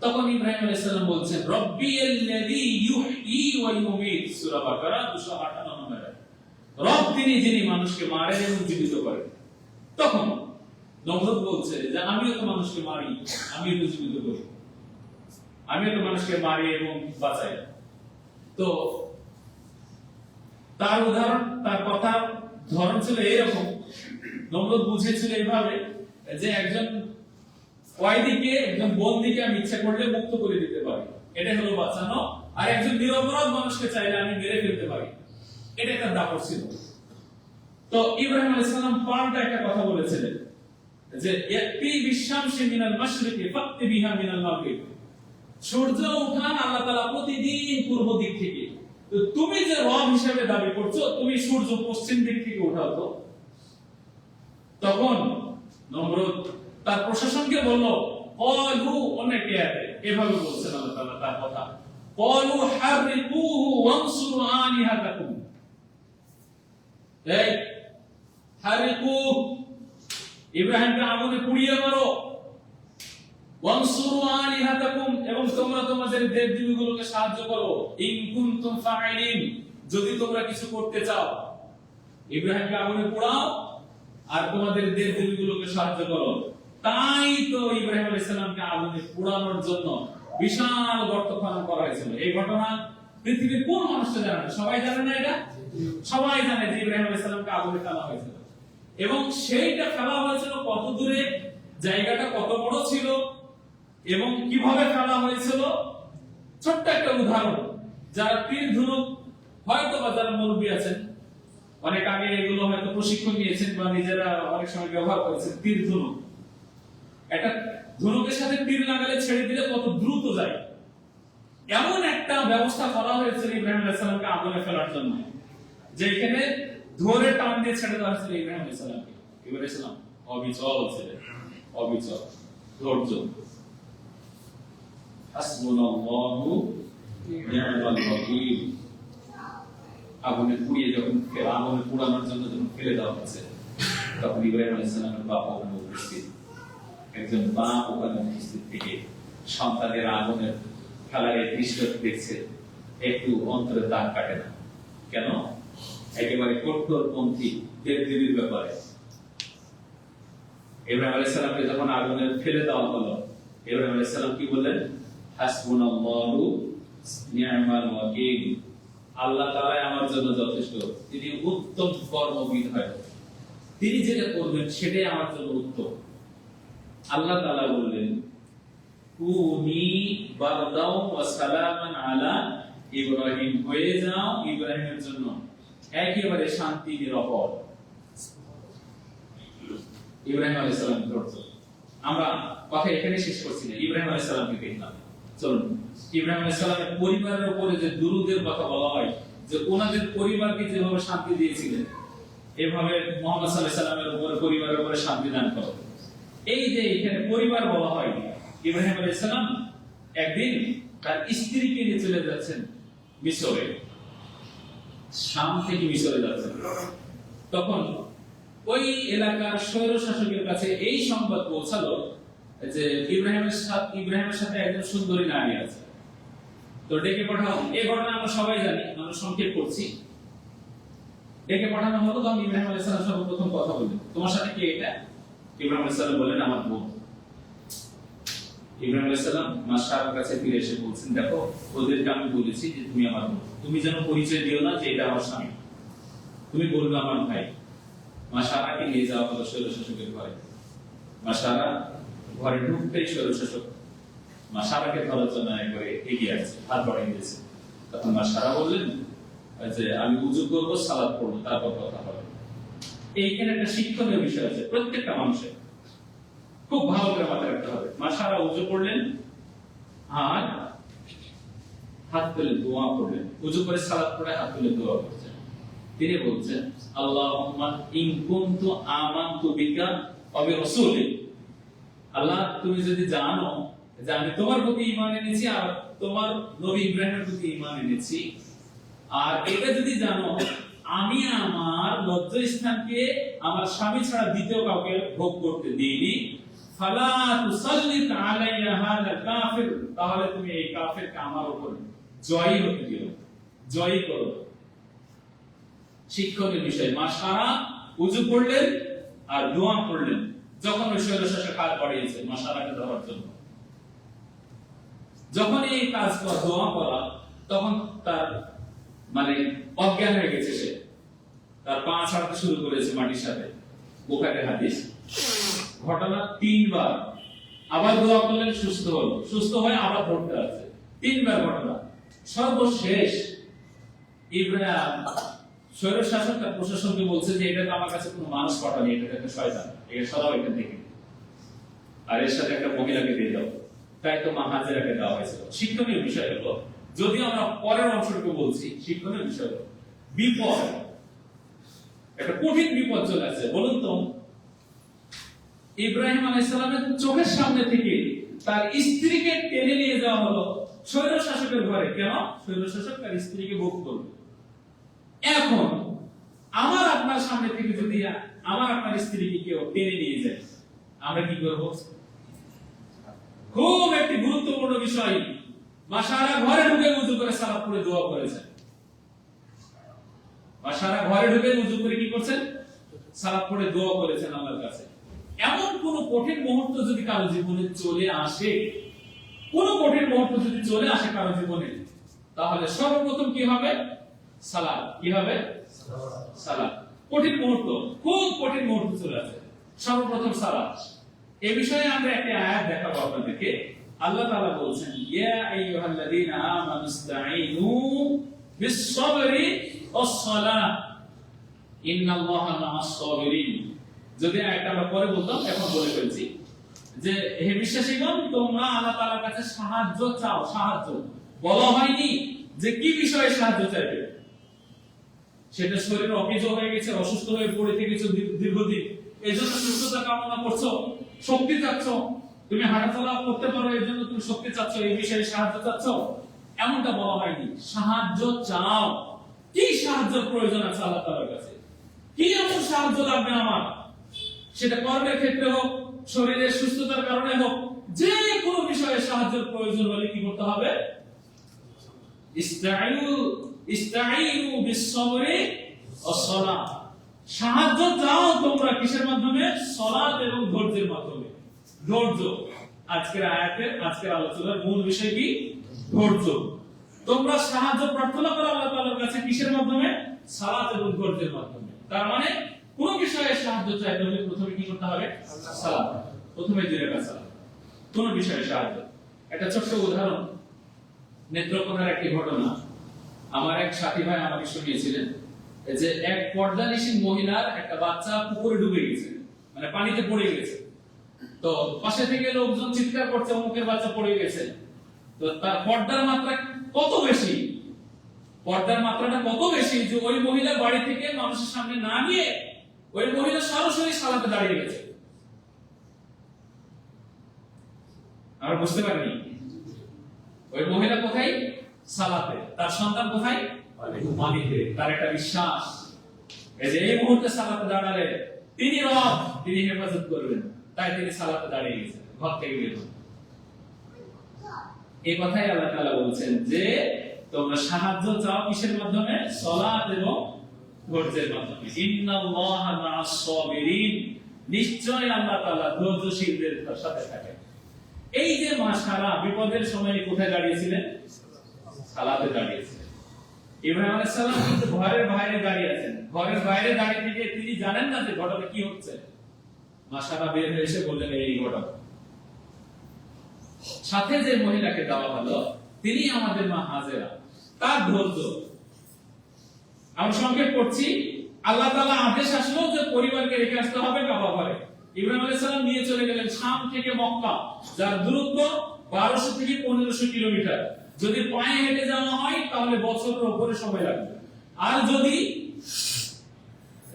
তখন ইব্রাহিম আলাইহিস সালাম বলছেন রব্বিয়াল্লাযী ইউহয়ী ওয়া ইউমীত, সূরা বাকারা 258 নম্বর আয়াত। রব তিনি যিনি মানুষকে মারেন এবং জীবিত করেন। তখন নমরুদ বলছে যে আমিও তো মানুষকে মারি, আমিও তো জীবিত করি, আমিও তো মানুষকে মারি এবং বাঁচাই। তো তার উদাহরণ, তার কথা ধরন ছিল এরকম। নমরুদ বুঝেছিল এইভাবে যে একজন কয়েদিকে, একজন বন্দীকে আমি ইচ্ছা করলে মুক্ত করে দিতে পারি, এটা হলো বাঁচানো। আর একজন নিরপরাধ মানুষকে চাইলে আমি মেরে ফেলতে পারি, এটা একটা দাপট ছিল। তো ইব্রাহিম আলাইহিস সালাম পাল্টা একটা কথা বলেছিলেন যে ইয়াতি বিশামসি মিনাল মাশরিকি ফাতি বিহা মিনাল মাগরিব, সূর্য উঠান আল্লাহ তাআলা প্রতিদিন পূর্ব দিক থেকে। তো তুমি যে রব হিসেবে দাবি করছো, তুমি সূর্য পশ্চিম দিক থেকে উঠাও তো। তখন নমরুদ তার প্রশাসনকে বলল ক্বালু, অনেকে আছে এভাবে বলছেন আল্লাহ তাআলা তার কথা, ক্বালু হারিকুহু ওয়ানসুরু আলিহাতাকুম, এই হারিকু, ইব্রাহিমকে আগুনে পুড়িয়ে মারো, ওয়ানসুরু আলিহাতাকুম, এবং তোমরা তোমাদের দেব-দেবীগুলোকে সাহায্য করো, ইন কুনতুম ফাইলিন, যদি তোমরা কিছু করতে চাও। ইব্রাহিমকে আগুনে পোড়াও আর তোমাদের দেব-দেবীগুলোকে সাহায্য করো। তাই তো ইব্রাহিম আলাইহিস সালামকে আগুনে পোড়ানোর জন্য বিশাল গর্ত খনন করা হয়েছিল। এই ঘটনা পৃথিবীর কোন মানুষটা জানে না? সবাই জানে না এটা? সবাই জানে যে ইব্রাহিম আলাইহিস সালামকে আগুনে ফেলা হয়েছিল, এবং সেইটা ফেলা হয়েছিল কত দূরে, জায়গাটা কত বড় ছিল এবং কিভাবে ফেলা হয়েছিল। ছোট্ট একটা উদাহরণ, যারা তীর ধনুক হয়তো বা যারা মুরব্বী আছেন, অনেক আগে এগুলো হয়তো প্রশিক্ষণ নিয়েছেন বা নিজেরা অনেক সময় ব্যবহার করেছেন। তীর ধনুক, একটা ধনুকের সাথে তীর লাগালে ছেড়ে দিলে কত দ্রুত যায়, এমন একটা ব্যবস্থা করা হয়েছিল ইব্রাহিম আলাইহিস সালামকে আগুনে ফেলার জন্য, যেখানে ধরে টান দিয়ে ছেড়ে দেওয়া হয়েছিল ইব্রাহিম আলাইহিস সালামকে। ইব্রাহিম আলাইহিস সালাম অবিচল ছিলেন, অবিচল, ধৈর্য। হাসবুনাল্লাহু নি'মাল ওয়াকিল। আগুনে পুড়িয়ে যখন আগুনে পোড়ানোর জন্য যখন ফেলে দেওয়া হচ্ছে, তখন ইব্রাহিম আলাইহিস সালামের বাবা উপস্থিত, একজন বাপ ওখানে উপস্থিত থেকে সন্তানের আগুনের ফেলার এই দৃশ্য দেখছে, একটু অন্তরে দাগ কাটে না। কেন? একেবারে কঠোরপন্থী দেব-দেবীর ব্যাপারে। ইব্রাহিম আলাইহিস সালামকে যখন আগুনে ফেলে দেওয়া হলো, ইব্রাহিম আলাইহিস সালাম কি বললেন? হাসবুনাল্লাহু নি'মাল ওয়াকিল, আল্লাহ তাআলা আমার জন্য যথেষ্ট, তিনি উত্তম কর্মবিদ হয়, তিনি যেটা করবেন সেটাই আমার জন্য উত্তম। আল্লাহ তাআলা বললেন কুনি বারদাও ওয়া সালামান আলা ইব্রাহিম, হয়ে যাও ইব্রাহিমের জন্য একেবারে শান্তি নিরাপদ। ইব্রাহিম আলাইহিস সালাম ধরত। আমরা কথা এখানে শেষ করছি না, ইব্রাহিম আলাইহিস সালামকে দেখলাম। চলুন, ইব্রাহিম আলাইহিস সালামের পরিবারের উপরে যে দুরূদের কথা বলা হয়, যে ওনাদের পরিবারকে যেভাবে শান্তি দিয়েছিলেন, এভাবে মুহাম্মদ সাল্লাল্লাহু আলাইহি সাল্লামের উপরে, পরিবারের উপরে শান্তি দান করো। এই যে এখানে পরিবার বলা হয়, ইব্রাহিম আলাইহিস সালাম একদিন তার স্ত্রীকে নিয়ে চলে যাচ্ছেন মিশরে, শাম থেকে মিশরে যাচ্ছেন। তখন ওই এলাকার স্বৈরশাসকের কাছে এই সংবাদ পৌঁছালো যে ইব্রাহিমের সাথে একজন সুন্দরী নারী আছে, তো ডেকে পাঠাও। এই ঘটনা আমরা সবাই জানি, আমরা সংক্ষেপ করছি। ডেকে পাঠানো হলো, তখন ইব্রাহিম আলাইহিস সালাম সর্বপ্রথম কথা বললেন, তোমার সাথে কে এটা? ইব্রাহিম আলাইহিস সালাম বললেন, আমার বোন। ইব্রাহিম আলাইহিস সালাম মা সারার কাছে ফিরে এসে বলছেন, দেখো ওদেরকে আমি বলেছি যে তুমি আমার বোন, তুমি যেন পরিচয় দিও না যে এটা আমার স্বামী, তুমি বলবে আমার ভাই। মা সারাকে নিয়ে যাওয়া হলো স্বৈরশাসকের ঘরে। মা সারা ঘরে ঢুকতেই স্বৈরশাসক মা সারাকে ধরার জন্য একবারে এগিয়ে আসছে, হাত বাড়িয়ে দিয়েছে। তখন মা সারা বললেন যে আমি উযু করবো, সালাত পড়বো, তারপর কথা হবে। এইখানে একটা শিক্ষণীয় বিষয় আছে, প্রত্যেকটা মানুষের খুব ভালো করে মাথায় রাখতে হবে। মা সারা উযু করলেন আর হাত তুলে দোয়া করলেন, উযু করে সালাত পড়ে হাত তুলে দোয়া করছেন। তিনি বলছেন, আল্লাহুম্মা ইন কুনতু আমানতু বিকা ওয়া বিরাসূলিক, আল্লাহ তুমি যদি জানো যে আমি তোমার প্রতি ঈমান এনেছি আর তোমার নবী ইব্রাহিমের প্রতি ঈমান এনেছি, আর এটা যদি জানো আমি আমার লজ্জাস্থানকে আমার স্বামী ছাড়া দ্বিতীয় কাউকে ভোগ করতে দিইনি, ফালা তুসাল্লিত আলাইয়া হাযা কাফির, তাহলে তুমি এই কাফিরকে আমার উপর জয়ী হতে দিও, জয়ী করো। শিক্ষণীয় বিষয়, মাশারা উযু করলেন আর দোয়া করলেন যখন ওই স্বৈরশাসক হাত বাড়িয়েছে মাশারাকে ধরার জন্য। যখন এই কাজ করা, দোয়া করা, তখন তার মানে অজ্ঞান হয়ে গেছে, সে তার পা ছাড়তে শুরু করেছে মাটির সাথে। বুখারী হাদিস। ঘটনা 3 বার। আবার দোয়া করলেন, সুস্থ হলো, সুস্থ হয়ে আবার ধরতে আছে, 3 বার ঘটনা। সর্বশেষ ইব্রাহিম স্বৈরশাসক তার প্রশাসনকে বলছে যে এটা তো আমার কাছে কোনো মানুষ পাঠানি, এটা একটা শয়তান, এটা সরাও এখান থেকে, আর এর সাথে একটা মহিলাকে দিয়ে দাও। তাই তো মা হাজেরাকে দেওয়া হয়েছিল। শিক্ষণীয় বিষয় হলো, যদি আমরা পরের অংশটুকু বলছি, শিক্ষণীয় বিষয় হলো বিপদ, একটা কঠিন বিপদ চলে আসছে। বলুন তো, ইব্রাহিম আলাইহিস সালামের চোখের সামনে থেকে তার স্ত্রীকে টেনে নিয়ে যাওয়া হলো স্বৈরশাসকের ঘরে। কেন? স্বৈরশাসক তার স্ত্রীকে ভোগ করবে। এখন আমার আপনার সামনে থেকে যদি আমার আপনার স্ত্রীকে কেউ টেনে নিয়ে যায়, আমরা কি করব? খুব একটি গুরুত্বপূর্ণ বিষয়, মাশাআল্লাহ ঘরে ঢুকে ওযু করে সালাত পড়ে দোয়া করেছেন। মাশাআল্লাহ ঘরে ঢুকে ওযু করে কি করছেন? সালাত পড়ে দোয়া করেছেন আল্লাহর কাছে। এমন কোন কঠিন মুহূর্ত যদি কারো জীবনে চলে আসে, কোন কঠিন মুহূর্ত যদি চলে আসে কারো জীবনে, তাহলে সর্বপ্রথম কি হবে? সালাত। কি হবে? সালাত। কঠিন মুহূর্ত, খুব কঠিন মুহূর্ত চলে আসে, সর্বপ্রথম সালাত। এই বিষয়ে আমরা একটা আয়াত দেখাবো আপনাদেরকে। আল্লাহ তাআলা বলছেন, ইয়া আইয়ুহাল্লাযীনা আমানুস্তাঈনু বিস-সাবরি ওয়াস-সালাহ ইন্নাল্লাহা মা'আস-সাবিরিন। যদি আয়াতটা আমরা পরে বলতাম, এখন বলে ফেলছি যে হে বিশ্বাসীগণ, তোমরা আল্লাহ তাআলার কাছে সাহায্য চাও। সাহায্য বলা হয়নি যে কি বিষয়ে সাহায্য চাইবে। সেটা শরীরে অকেজো হয়ে গেছে, অসুস্থ হয়ে পড়ে থেকেছো দীর্ঘদিন, এজন্য সুস্থতা কামনা করছো, শক্তি চাচ্ছ, তুমি হাঁটাচলা করতে পারো এজন্য তুমি শক্তি চাচ্ছ, এই বিষয়ে সাহায্য চাচ্ছ, এমনটা বলা হয়নি। সাহায্য চাও। কি সাহায্যের প্রয়োজন আছে আল্লাহ তাআলার কাছে? কি এমন সাহায্য লাগবে আমার? সেটা কর্মের ক্ষেত্রে হোক, শরীরের সুস্থতার কারণে হোক, যে কোনো বিষয়ে সাহায্যের প্রয়োজন হলে কি করতে হবে? ইস্তাঈনু বিস-সাবরি ওয়াস-সালাহ। সাহায্য চাও তোমরা কিসের মাধ্যমে? সালাত এবং ধৈর্যের মাধ্যমে। ধৈর্য আজকের আয়াতের, আজকের আলোচনার মূল বিষয় কি? ধৈর্য। তোমরা সাহায্য প্রার্থনা করো আল্লাহ তাআলার কাছে কিসের মাধ্যমে? সালাত এবং ধৈর্যের মাধ্যমে। তার মানে কোন বিষয়ে সাহায্য চাইতে হলে প্রথমে কি করতে হবে? সালাত। প্রথমে 2 রাকাত সালাত। কোন বিষয়ে সাহায্য। একটা ছোট্ট উদাহরণ, নেত্রকোনার একটি ঘটনা। আমার এক সাথী ভাই আমাকে শুনিয়েছিলেন যে এক পর্দানিশীন মহিলার একটা বাচ্চা পুকুরে ডুবে গেছে, মানে পানিতে পড়ে গেছে। তো পাশে থেকে লোকজন চিৎকার করছে, অমুকের বাচ্চা পড়ে গেছে। তো তার পর্দার মাত্রা কত বেশি, পর্দার মাত্রাটা কত বেশি যে ওই মহিলা বাড়ি থেকে মানুষের সামনে না গিয়ে ওই মহিলা সরাসরি সালাতে দাঁড়িয়ে গেছে। আমরা বুঝতে পারিনি ওই মহিলা কোথায়? সালাতে। তার সন্তান কোথায়? পানিতে। তার একটা বিশ্বাস, এই যে এই মুহূর্তে সালাতে দাঁড়ালে তিনি রব, তিনি হেফাজত করবেন, তাই তিনি সালাতে দাঁড়িয়ে গেছেন, ঘর থেকে বের হন। এই কথাই আল্লাহ তাআলা বলছেন যে তোমরা সাহায্য চাও কিসের মাধ্যমে? সালাত এবং ধৈর্যের মাধ্যমে। ইন্নাল্লাহা মা'আস-সাবিরিন। নিশ্চয় আল্লাহ তাআলা ধৈর্যশীলদের সাথে থাকেন। এই যে মাশাআল্লাহ বিপদের সময় কোথায় দাঁড়িয়েছিলেন? সালাতে দাঁড়িয়েছিলেন। ইব্রাহিম আলাইহিস সালাম কিন্তু ঘরের বাইরে দাঁড়িয়ে আছেন। ঘরের বাইরে দাঁড়িয়ে থেকে তিনি জানেন না যে ঘটনা কি হচ্ছে। মাশাআল্লাহ বের হয়ে এসে বললেন এই ঘটনা। সাথে যে মহিলাকে দেওয়া হলো তিনি আমাদের মা হাজেরা। তার ধৈর্য, আমি সংক্ষেপ করছি, আল্লাহ তাআলা আদেশ আসলো যে পরিবারকে রেখে আসতে হবে কাবা ঘরে। ইব্রাহিম আলাইহিস সালাম নিয়ে চলে গেলেন শাম থেকে মক্কা, যার দূরত্ব 1200 থেকে 1500 কিলোমিটার। যদি পায়ে হেঁটে যাওয়া হয় তাহলে বছরের উপরে সময় লাগবে, আর যদি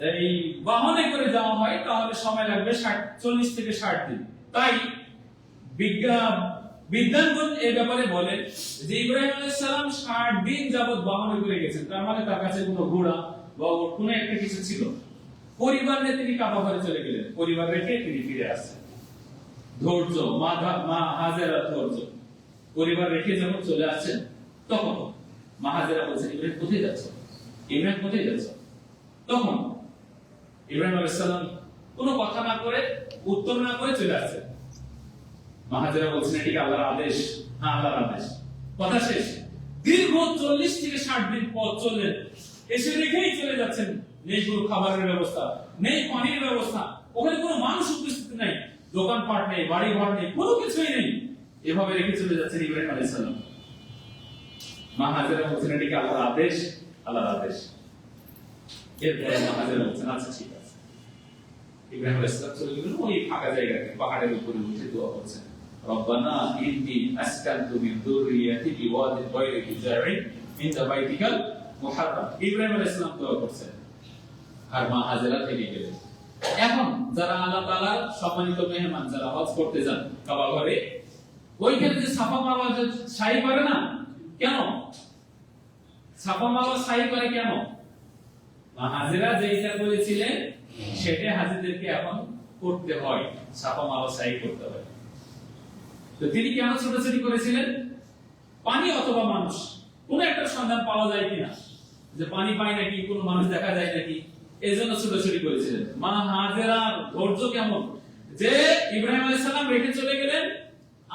এই বাহনে করে যাওয়া হয় তাহলে সময় লাগবে 40 থেকে 60 দিন। তাই বিজ্ঞানগণ এই ব্যাপারে বলেন যে ইব্রাহিম আলাইহিস সালাম 60 দিন যাবত বাহনে করে গেছেন। তার মানে তার কাছে কোনো ঘোড়া বা কোনো একটা কিছু ছিল। পরিবার নিয়ে তিনি কাবা ঘরে চলে গেলেন, পরিবার রেখে তিনি ফিরে আসছেন। ধৈর্য, মা হাজেরা ধৈর্য। পরিবার রেখে যখন চলে আসছেন তখন মা হাজেরা বলছেন, ইব্রাহিম কোথায় যাচ্ছ? ইব্রাহিম কোথায় যাচ্ছ? তখন ইব্রাহিম আলাইহিস সালাম কোনো কথা না করে, উত্তর না করে চলে আসছেন। মা হাজেরা বলছেন, এটি আল্লাহর আদেশ। হ্যাঁ, আল্লাহর আদেশ। কথা শেষ। দীর্ঘ 40 থেকে 60 দিন পথ চললেন, এসে রেখেই চলে যাচ্ছেন। নেই কোনো খাবারের ব্যবস্থা, নেই পানির ব্যবস্থা, ওখানে কোনো মানুষ উপস্থিত নাই, দোকানপাট নেই, বাড়ি ঘর নেই, কোনো কিছুই নেই। এভাবে রেখে চলে যাচ্ছেন ইব্রাহিম আলাইহিস সালাম। মা হাজেরা বলছেন, এটি আল্লাহর আদেশ, আল্লাহর আদেশ। এরপরে মা হাজেরা বলছেন, আচ্ছা ঠিক আছে। ইব্রাহিম আলাইহিস সালাম চলে গেলেন ওই ফাঁকা জায়গাতে, পাহাড়ের উপরে উঠে দোয়া করছেন, রব্বানা ইন্নী আসকানতু মিন যুররিয়াতি বিওয়াদিন গায়রি যি জারইন ইনদা বাইতিকাল মুহাররাম। ইব্রাহিম আলাইহিস সালাম দোয়া করছেন, আর মা হাজেরা থেকে গেলেন। এখন যারা আল্লাহ তাআলার সম্মানিত মেহমান, যারা হজ করতে যান কাবা ঘরে, ওইখানে যে সাফা মারওয়া যে সাই করে না, কেন সাফা মারওয়া সাই করে কেন? মা হাজেরা যেটা বলেছিলেন সেটা হাজীদেরকে এখন করতে হয়, সাফা মারওয়া সাই করতে হয়। তো তিনি কেন ছোটাছুটি করেছিলেন? পানি অথবা মানুষ, কোন একটা সন্ধান পাওয়া যায় কিনা, যে পানি পায় নাকি, কোন মানুষ দেখা যায় নাকি, এই জন্য ছোটাছুটি করেছিলেন। মা হাজেরার ধৈর্য কেমন, যে ইব্রাহিম আলাইহিস সালাম রেখে চলে গেলেন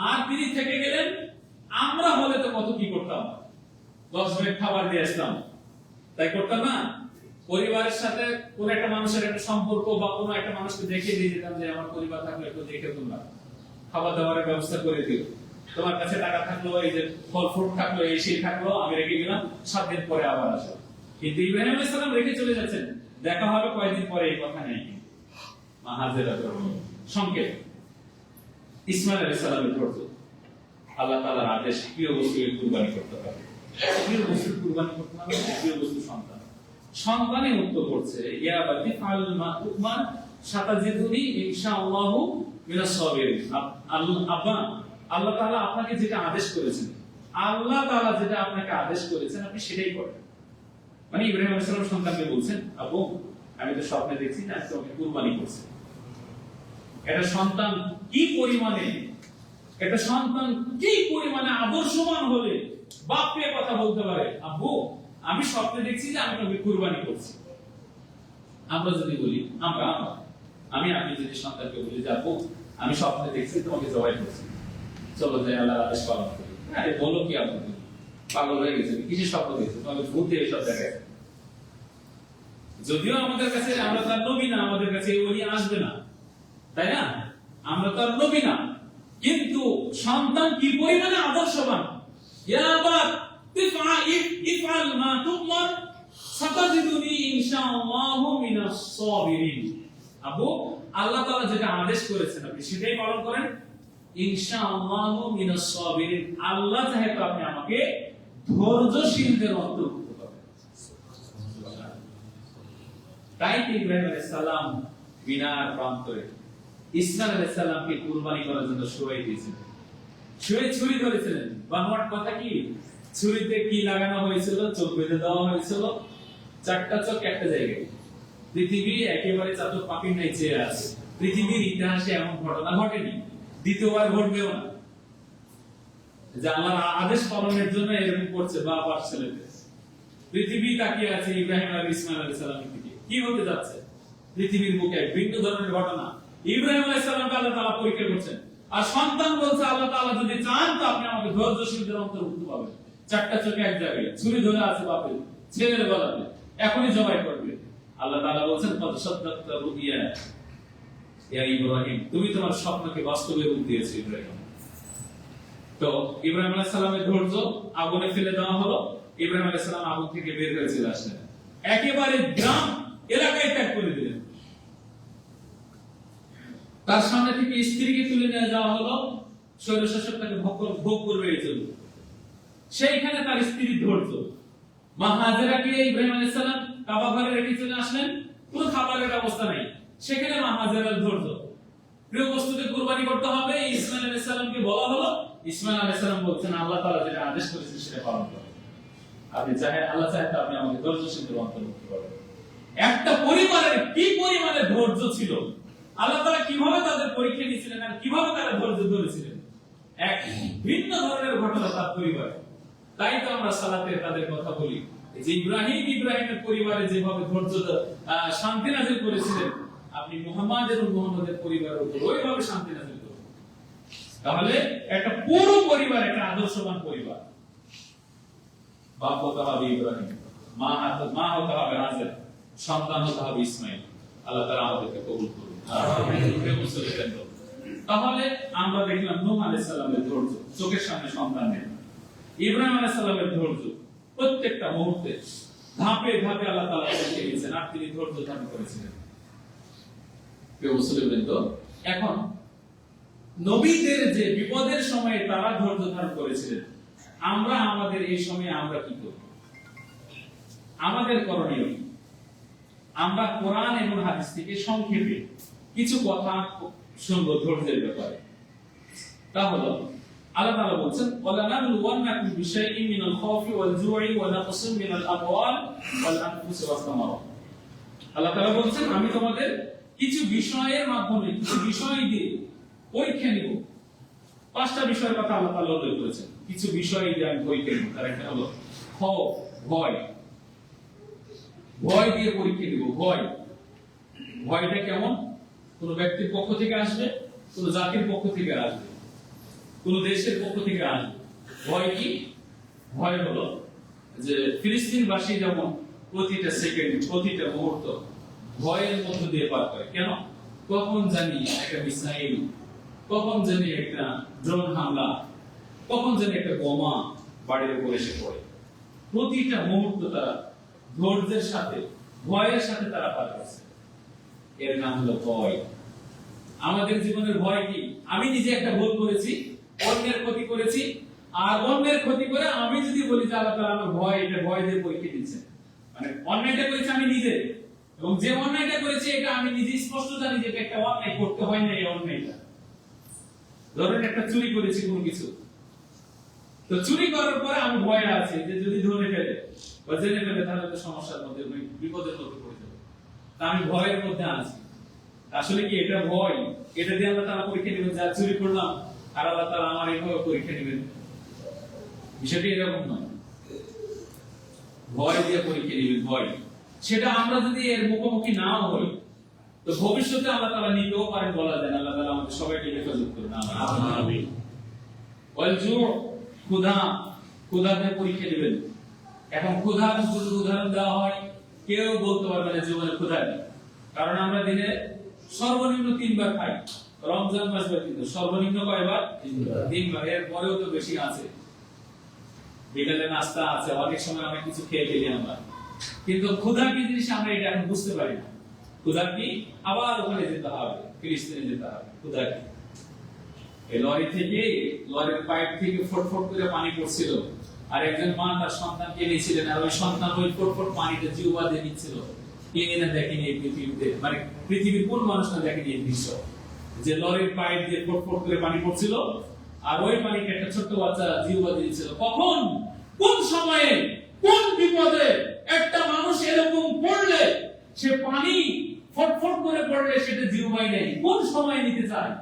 আর তিনি থেকে গেলেন। আমরা হলে তো কত কি করতাম, 10 মিনিট খাবার দিয়ে আসতাম, তাই করতাম না? পরিবারের সাথে কোন একটা মানুষের একটা সম্পর্ক বা কোন একটা মানুষকে দেখে দিয়ে যেতাম যে আমার পরিবার থাকলে একটু দেখে তোমরা খাবার দাবারের ব্যবস্থা করে দিও, তোমার কাছে টাকা থাকলো, এই যে ফল ফ্রুট থাকলো, এই সেই থাকলো, আমি রেখে গেলাম, 7 দিন পরে আবার আসো। কিন্তু ইব্রাহিম আলাইহিস সালাম রেখে চলে যাচ্ছেন, দেখা হবে কয়েকদিন পরে, এই কথা নেই। মা হাজেরা সংকেত। ইসমাঈল আলাইহিস সালামের ধৈর্য, আল্লাহ তাআলার আদেশ, প্রিয় বস্তুকে কুরবানি করতে হবে। প্রিয় বস্তু কুরবানি করতে হবে, প্রিয় বস্তু সন্তান। সন্তানই উত্তর করছে, ইয়া বাতি ফাল মা তুমান সাতাজিদুনি ইনশাআল্লাহু মিনাস সাবিরিন। আব্বা, আল্লাহ তাআলা আপনাকে যেটা আদেশ করেছেন, আল্লাহ তাআলা যেটা আপনাকে আদেশ করেছেন আপনি সেটাই করেন। মানে ইব্রাহিম আলাইহিস সালাম সন্তানকে বলছেন, আব্বু আমি তো স্বপ্নে দেখছি না তোমাকে কুরবানি করছি। এটা সন্তান কি পরিমাণে, এটা সন্তান কি পরিমাণে আদর্শবান হলে বাপকে কথা বলতে পারে, আব্বু আমি স্বপ্নে দেখছি যে আমি তোমাকে কুরবানি করছি। আমরা যদি বলি, আমি আপনি যদি সন্তানকে বলি যে আব্বু আমি স্বপ্নে দেখছি তোমাকে জবাই করছি, চলো যাই আল্লাহর আদেশ পালন করি। আরে বলো কি, আপনি পাগল হয়ে গেছে, কিছু স্বপ্ন দেখছে, তোমাকে ভূত দিয়ে সব জায়গায়। যদিও আমাদের কাছে, আমরা তার নবী না, আমাদের কাছে ওহী আসবে না, তাই না? আমরা তার নবী না, কিন্তু সন্তান কি পরিমাণে আদর্শবান। ইয়া বাপ ইফআল মা তুমার সাতাজিদুনি ইনশাআল্লাহু মিনাস সাবিরিন। আবু আল্লাহ তাআলা যেটা আদেশ করেছেন আপনি সেটাই পালন করেন, ইনশাআল্লাহু মিনাস সাবিরিন। আল্লাহ চাহে তো আপনি আমাকে ধৈর্যশীলদের অন্তর্ভুক্ত করবেন। তাই ইব্রাহিম আলাইহিস সালাম বিনার প্রান্তরে ইসমাঈল আলাইহিস সালামকে কুরবানি করার জন্য শুয়ে দিয়েছিলেন, শুয়ে ছুরি ধরেছিলেন। বানোয়াট কথা কি, ছুরিতে কি লাগানো হয়েছিল, চোখ বেঁধে দেওয়া হয়েছিল, 4টা চোখ একটা জায়গায়। পৃথিবী একেবারে চাদর পাখির নাই চেয়ে আছে। পৃথিবীর ইতিহাসে এমন ঘটনা ঘটেনি, দ্বিতীয়বার ঘটবেও না, যে আল্লাহর আদেশ পালনের জন্য এরকম করছে বাপ আর ছেলেকে। পৃথিবী তাকিয়ে আছে ইব্রাহিম আর ইসমাঈল আলাইহিস সালামের দিকে, কি হতে যাচ্ছে পৃথিবীর বুকে, ভিন্ন ধরনের ঘটনা। ইব্রাহিম আলাইহিস সালামকে আল্লাহ তাআলা পরীক্ষা করছেন, আর সন্তান বলছে আল্লাহ তাআলা যদি চান তো আপনি আমাকে ধৈর্যশীলদের অন্তর্ভুক্ত পাবেন। 4টা চোখে এক জায়গায়, ছুরি ধরে আছে বাপের, ছেলের গলাতে, এখনই জবাই করবে। আল্লাহ তাআলা বলেন, কদ সাদ্দাকতা রুইয়া ইয়া ইব্রাহিম, তুমি তোমার স্বপ্নকে বাস্তবে রূপ দিয়েছো ইব্রাহিম। তো ইব্রাহিম আলাইহিস সালামের ধৈর্য, আগুনে ফেলে দেওয়া হলো। ইব্রাহিম আলাইহিস সালাম আগুন থেকে বের হয়ে চলে আসলেন, একেবারে গ্রাম এলাকায় ত্যাগ করে দিলেন। তার সামনে থেকে স্ত্রীকে তুলে নিয়ে যাওয়া হলো, স্বৈরশাসক তাকে ভোগ করবে এই জন্য। সেইখানে তার স্ত্রীর ধৈর্য, মা হাজেরাকে ইব্রাহিম আলাইহিস সালাম কাবা ঘরে রেখে চলে আসলেন, কোনো খাবারের ব্যবস্থা নাই, সেখানে মা হাজেরার ধৈর্য। প্রিয় বস্তুকে কুরবানি করতে হবে, ইসমাঈল আলাইহিস সালামকে বলা হলো, ইসমাঈল আলাইহিস সালাম বলছেন আল্লাহ তাআলা যেটা আদেশ করেছেন সেটা পালন করুন। আপনি চাহে, আল্লাহ চাহে তো আপনি আমাকে ধৈর্যশীলদের অন্তর্ভুক্ত করবেন। একটা পরিবারের কি পরিমাণে ধৈর্য ছিল আল্লাহ তাআলা কিভাবে তাদের পরীক্ষা নিয়েছিলেন আর কিভাবে তারা ধৈর্য ধরেছিলেন, এক ভিন্ন ধরনের ঘটনা তার পরিবারে। তাই তো আমরা সালাতে তাদের কথা বলি যে ইব্রাহিমের পরিবারে যেভাবে ধৈর্য শান্তি নাযিল করেছিলেন, আপনি মুহাম্মদ এবং মুহাম্মদের পরিবারের উপর ওইভাবে শান্তি নাযিল করুন। তাহলে একটা পুরো পরিবার একটা আদর্শবান পরিবার। বাপ হতে হবে ইব্রাহিম, মা হতে হবে হাজের, সন্তান হতে হবে ইসমাইল। আল্লাহ তাআলা আমাদেরকে কবুল করুন, আমিন। তাহলে আমরা দেখলাম নূহ আলাইহিস সালামের ধৈর্য, চোখের সামনে সন্তান নেই। ইব্রাহিম আলাইহিস সালামের ধৈর্য, প্রত্যেকটা মুহূর্তে ধাপে ধাপে আল্লাহ তাআলা পরীক্ষা দিয়েছেন আর তিনি ধৈর্য ধারণ করেছিলেন। প্রিয় মুসলিমবৃন্দ, এখন নবীদের যে বিপদের সময়ে তারা ধৈর্য ধারণ করেছিলেন, আমরা আমাদের এই সময়ে আমরা কি করব? আমাদের করণীয় কি? আমরা কোরআন এবং হাদিস থেকে সংক্ষেপে কিছু কথা শুনবো ধৈর্যের ব্যাপারে। তা হলো আল্লাহ তাআলা বলছেন, ওয়ালানাবলুওয়ান্নাকুম বিশাইইন মিনাল খাউফি ওয়াল জু'i ওয়া নাকসিন মিনাল আমওয়াল ওয়াল আনফুসি ওয়াস সামারাত। আল্লাহ তাআলা বলছেন, আমি তোমাদের কিছু বিষয়ের মাধ্যমে, কিছু বিষয় দিয়ে পরীক্ষা নিব। পাঁচটা বিষয়ের কথা আল্লাহ তাআলা উল্লেখ করেছেন, কিছু বিষয় দিয়ে আমি পরীক্ষা নিব। তার একটা হলো খৌফ, ভয়। ভয় দিয়ে পরীক্ষা নিব। ভয়টা কেমন? কোন ব্যক্তির পক্ষ থেকে আসবে, কোন জাতির পক্ষ থেকে আসবে, কোন দেশের পক্ষ থেকে আসবে। ভয় কি? ভয় হলো যে ফিলিস্তিনবাসী যেমন প্রতিটা সেকেন্ড, প্রতিটা মুহূর্ত ভয়ের মধ্য দিয়ে পার করে। কেন? কখন জানি একটা মিসাইল, কখন জানি একটা ড্রোন হামলা, কখন জানি একটা বোমা বাড়ির উপর এসে পড়ে। প্রতিটা মুহূর্ত তারা ধৈর্যের সাথে, ভয়ের সাথে তারা পার করছে। এর নাম হলো ভয়। আমাদের জীবনের ভয় কি? আমি নিজে একটা ভুল করেছি, অন্যের ক্ষতি করেছি, আর অন্যের ক্ষতি করে আমি যদি বলি যে আল্লাহ তাআলা আমার ভয়, এটা ভয় দিয়ে পরীক্ষা দিচ্ছে। মানে অন্যায়টা করেছি আমি নিজে, এবং যে অন্যায়টা করেছি এটা আমি নিজে স্পষ্ট জানি যে এটা একটা অন্যায়, করতে হয় না এই অন্যায়টা। ধরেন একটা চুরি করেছি কোনো কিছু, তো চুরি করার পরে আমি ভয়ে আছি যে যদি ধরে ফেলে বা জেনে ফেলে তাহলে তো সমস্যার মধ্যে, বিপদের মধ্যে পড়ে যাবে। তা আমি ভয়ের মধ্যে আছি। আসলে কি এটা ভয়? এটা দিয়ে আল্লাহ তাআলা পরীক্ষা নেবেন, যা চুরি করলাম আর আল্লাহ তাআলা আমার এইভাবে পরীক্ষা নেবেন? বিষয়টি এরকম নয়। ভয় দিয়ে পরীক্ষা নেবেন, ভয়। সেটা আমরা যদি এর মুখোমুখি নাও হই, তো ভবিষ্যতে আল্লাহ তাআলা নিতেও পারেন, বলা যায় না। আল্লাহ তাআলা আমাদের সবাইকে হেফাজত করুন, আমিন। ওয়াল জু', ক্ষুধা দিয়ে পরীক্ষা নেবেন। এখন ক্ষুধার যদি উদাহরণ দেওয়া হয়, কেউ বলতে পারবে না জীবনে ক্ষুধা নেই। কারণ আমরা দিনে সর্বনিম্ন 3 বার খাই। রমজান মাস কিন্তু সর্বনিম্ন কয়বার? 3 বার। এর পরেও তো বেশি আছে। বিকালে নাস্তা আছে, অনেক সময় অনেক কিছু খেয়ে ফেলি আমরা। কিন্তু ক্ষুধা কি জিনিস আমরা এটা এখন বুঝতে পারি না। ক্ষুধা কি? আবার ওখানে যেতে হবে, ফিলিস্তিনে যেতে হবে। ক্ষুধা কি? এই লরির পাইপ থেকে ফটফট করে পানি পড়ছিল, আর একজন মা তার সন্তানকে নিয়েছিলেন, আর ওই সন্তান ওই ফটফট পানিতে জিহ্বা দিয়ে নিচ্ছিল। কে না দেখেনি এই পৃথিবীতে, মানে পৃথিবীর কোন মানুষ না দেখেনি এই দৃশ্য, যে লরির পাইপ দিয়ে ফটফট করে পানি পড়ছিল, আর ওই পানিকে একটা ছোট্ট বাচ্চা জিহ্বা দিয়ে নিচ্ছিল। কখন, কোন সময়ে, কোন বিপদে একটা মানুষ এরকম পড়লে, সে পানি ফটফট করে পড়লে সেটা জিহ্বাই নেই, কোন সময় নিতে চায়?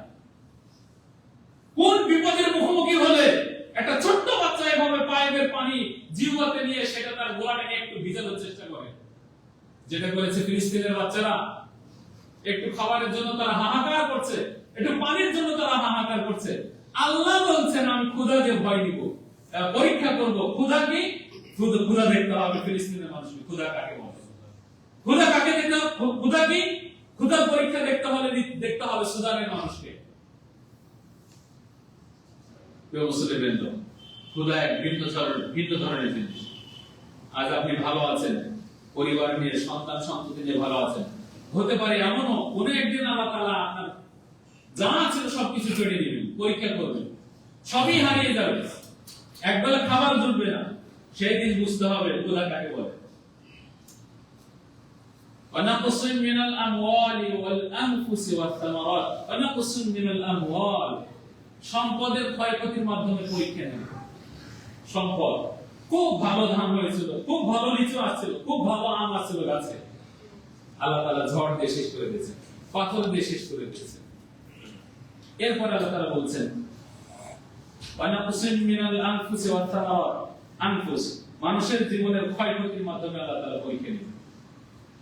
কোন বিপদের মুখোমুখি হলে একটা ছোট্ট বাচ্চা এভাবে পাইপের পানি জিহ্বাতে নিয়ে সেটা তার গোলাটাকে একটু ভিজানোর চেষ্টা করে? যেটা করেছে ফিলিস্তিনের বাচ্চারা। একটু খাবারের জন্য তারা হাহাকার করছে, একটু পানির জন্য তারা হাহাকার করছে। আল্লাহ বলছেন আমি ক্ষুধা দিয়ে ভয় দিব, পরীক্ষা করব। ক্ষুধা কি? ক্ষুধা দেখতে হবে ফিলিস্তিনের মানুষকে। ক্ষুধা কাকে বলে? ক্ষুধা কাকে দেখতে হবে? ক্ষুধা কি? ক্ষুধার পরীক্ষা দেখতে হবে সুদানের মানুষকে। ক্ষুধা এক ভিন্ন ধরনের জিনিস। আজ আপনি ভালো আছেন, পরিবার নিয়ে, সন্তান সন্ততি নিয়ে ভালো আছেন। হতে পারে এমনও কোন একদিন আল্লাহ তাআলা আপনার যা ছিল সবকিছু কেড়ে নেবেন, পরীক্ষা করবেন, সবই হারিয়ে যাবে, একবেলা খাবার জুটবে না। সেই দিন বুঝতে হবে ক্ষুধা কাকে বলে। ونقص من الأموال والأنفس والثمرات ونقص من الأموال সম্পদের ক্ষয়ক্ষতির মাধ্যমে পরীক্ষা নেবে। সম্পদ, খুব ভালো ধান হয়েছিল, খুব ভালো লিচু আসছিল, খুব ভালো আম আসছিল গাছে, আল্লাহ তাআলা ঝড় দিয়ে শেষ করে দিয়েছে। পাথর দিয়ে শেষ করে দিয়েছেন। এরপর আল্লাহ তাআলা বলছেন ওয়ানাকুসিম মিনাল আনফুসি ওয়াত তামাওয়াত, আনফুস মানুষের জীবনের ক্ষয়ক্ষতির মাধ্যমে আল্লাহ তাআলা পরীক্ষা নেবেন।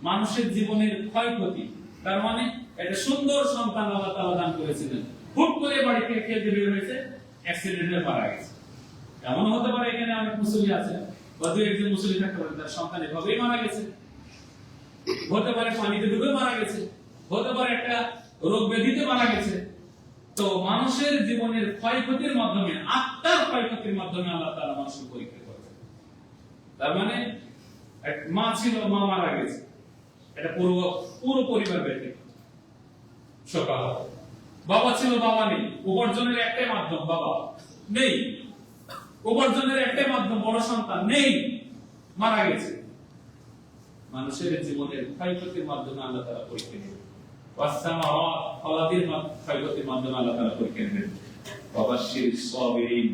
মানুষের জীবনের ক্ষয়ক্ষতি, তার মানে একটা সুন্দর সন্তান আল্লাহ তাআলা দান করেছিলেন, হুট করে বাড়ি থেকে খেলতে বের হয়েছে, অ্যাক্সিডেন্টে মারা গেছে। এমন হতে পারে এখানে অনেক মুসল্লি আছে বা দুই একজন মুসল্লি থাকতে পারে তার সন্তান এভাবেই মারা গেছে, হতে পারে পানিতে ডুবে মারা গেছে, হতে পারে একটা রোগ ব্যাধিতে মারা গেছে। তো মানুষের জীবনের ক্ষয়ক্ষতির মাধ্যমে, আত্মার ক্ষয়ক্ষতির মাধ্যমে আল্লাহ তাআলা মানুষকে পরীক্ষা করেন। তার মানে এক মা ছিল, মা মারা গেছে, এটা পুরো পরিবার ব্যতীত সকাল। বাবা ছিল, বাবা নেই, উপার্জনের একটাই মাধ্যম বাবা নেই, উপার্জনের একটাই মাধ্যম বড় সন্তান নেই, মারা গেছে। মানুষের জীবনের ক্ষয়ক্ষতির মাধ্যমে আল্লাহ তাআলা পরীক্ষা নেবেন। ওয়াসসামাওয়াত ফলাদির ক্ষয়ক্ষতির মাধ্যমে আল্লাহ তাআলা পরীক্ষা নেবেন। ওয়াবাশশির সাবিরিন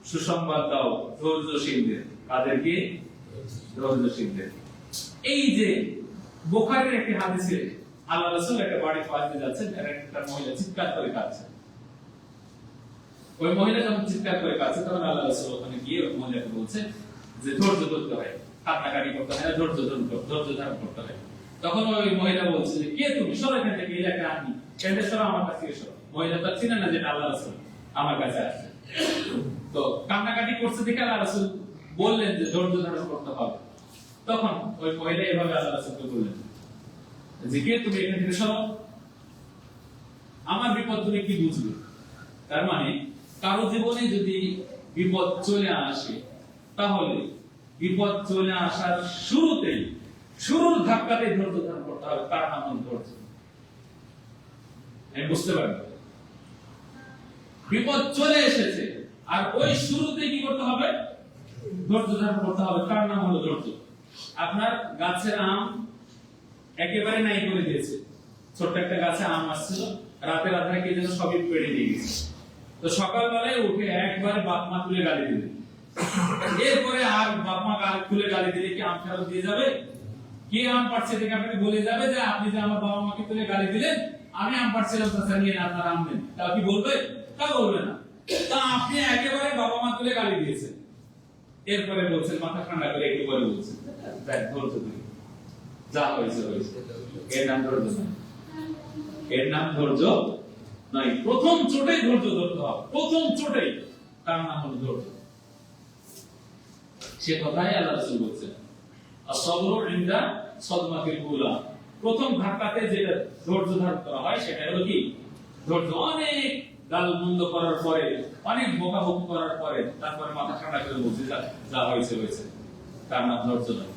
সুসংবাদ দাও ধৈর্যশীলদের। কাদেরকে? ধৈর্যশীলদের। এই যে বুখারীর একটি হাদিসে আল্লাহ রাসূল একটা বাড়ি পাড়তে যাচ্ছেন, একটা মহিলা চিৎকার করে কাঁদছে। ওই মহিলা যখন চিৎকার করে কাঁদছে তখন আল্লাহ রাসূল ওখানে গিয়ে ওই মহিলাকে বলছেন যে ধৈর্য ধরতে হয়, কান্নাকাটি করতে হয় না, ধৈর্য ধারণ করতে হয়। তখন ওই মহিলা বলছে যে কে তুমি, সরো এখান থেকে, এই এলাকায় আমি কেন্দ্রে সরো, আমার কাছে এসো। মহিলা তো চিনে না যে আল্লাহ রাসূল আমার কাছে আসছে। তো কান্নাকাটি করছে দেখে আল্লাহ রাসূল বললেন যে ধৈর্য ধারণ করতে হবে। তখন ওই মহিলা এভাবে আল্লাহ রাসূলকে বললেন যে কে তুমি, এখান থেকে সরো, আমার বিপদ তুমি কি বুঝবে? তার মানে কারো জীবনে যদি বিপদ চলে আসে, তাহলে বিপদ চলে আসার শুরুর ধাক্কাতে ধৈর্য ধারণ করতে হবে। তার নাম ধৈর্য। আমি বুঝতে পারি বিপদ চলে এসেছে আর ওই শুরুতে কি করতে হবে? ধৈর্য ধারণ করতে হবে। তার নাম হলো ধৈর্য। আপনার গাছের আম একেবারে নাই করে দিয়েছে, ছোট্ট একটা গাছে আম আসছিল, রাতের আধারে কে যেন সবই পেড়ে দিয়ে গেছে। তো সকালবেলায় উঠে একবারে বাপ মা তুলে গালি দিলেন। এরপরে আর বাপ মা তুলে গালি দিলে কি আম ফেরত দিয়ে যাবে? কে আম পাড়ছে দেখে আপনাকে বলে যাবে যে আপনি যে আমার বাবা মাকে তুলে গালি দিলেন, আমি আম পাড়ছিলাম, চাচা নিয়ে আপনার আম নেন, তা কি বলবে? তা বলবে না। তা আপনি একেবারে বাবা মা তুলে গালি দিয়েছেন, এরপরে বলছেন মাথা ঠান্ডা করে একটু পরে বলছেন দেখ ধৈর্য ধরে, যা হয়েছে হয়েছে। এর নাম ধৈর্য নয়, এর নাম ধৈর্য নয়। প্রথম চোটেই ধৈর্য ধরতে হবে, প্রথম চোটেই, তার নাম হলো ধৈর্য। সে কথাই আল্লাহ রাসূল বলছেন আসসাবরু ইনদা সাদমাতিল উলা। প্রথম ধাক্কাতে যেটা ধৈর্য ধারণ করা হয় সেটা হলো কি? ধৈর্য। অনেক গালমন্দ করার পরে, অনেক বকাবকি করার পরে তারপরে মাথা ঠান্ডা করে বলছে যা হয়েছে হয়েছে, তার নাম ধৈর্য নয়।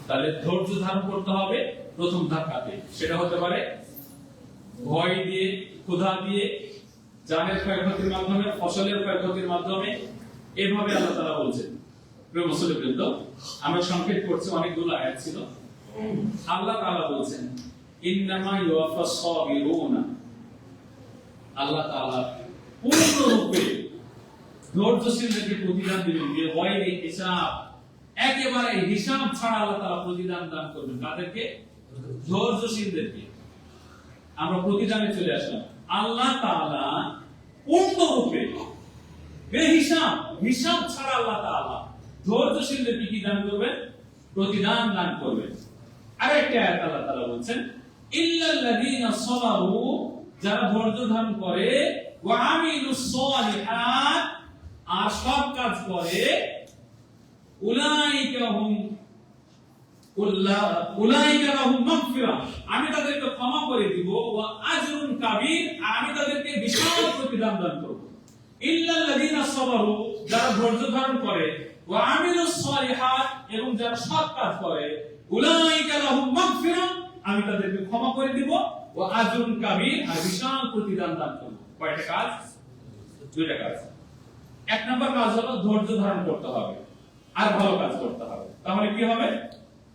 তাহলে ধৈর্য ধারণ করতে হবে প্রথম ধাক্কাতে। সেটা হতে পারে ভয় দিয়ে, ক্ষুধা দিয়ে, জানের ক্ষয়ক্ষতির মাধ্যমে, ফসলের ক্ষয়ক্ষতির মাধ্যমে। এভাবে আল্লাহ তাআলা বলছেন। প্রিয় মুসলিমবৃন্দ, আমরা সংক্ষেপ করছি, অনেকগুলো আয়াত ছিল। আল্লাহ তাআলা বলছেন ইন্নামা ইউওয়াফাস সাবিরুনা। আল্লাহ তাআলা পূর্ণরূপে ধৈর্যশীলদেরকে প্রতিদান দিবেন, বিগয়রি হিসাব। একেবারে হিসাব ছাড়া আল্লাহ তাআলা প্রতিদান দান করবেন। কাদেরকে? ধৈর্যশীলদেরকে। আমরা প্রতিদানে চলে আসলাম। আল্লাহ তাআলা পূর্ণরূপে হিসাব ছাড়া আল্লাহ তাআলা ধৈর্যশীলদেরকে কি দান করবেন? প্রতিদান দান করবেন। আরেকটা আয়াত আল্লাহ তাআলা বলছেন ইল্লাল্লাযীনা সাবারু, যারা ধৈর্য ধারণ করে, ওয়া আমিলুস সালিহাত, আর সৎ কাজ করে, উলাইকা লাহুম মাগফিরাহ, আমি তাদেরকে ক্ষমা করে দিব, ওয়া আজরুন কাবীর, আমি তাদেরকে বিশাল প্রতিদান দান করব। ইল্লাল্লাযীনা সাবারু, যারা ধৈর্য ধারণ করে, ওয়া আমিলুস সালিহাত, এবং যারা সৎ কাজ করে, উলাইকা লাহুম মাগফিরাহ, আমি তাদেরকে ক্ষমা করে দিব, ওয়া আজরুন কাবীর, আর বিশাল প্রতিদান দান করব। কয়টা কাজ? দুইটা কাজ। এক নাম্বার কাজ হলো ধৈর্য ধারণ করতে হবে আর ভালো কাজ করতে হবে। তাহলে কি হবে?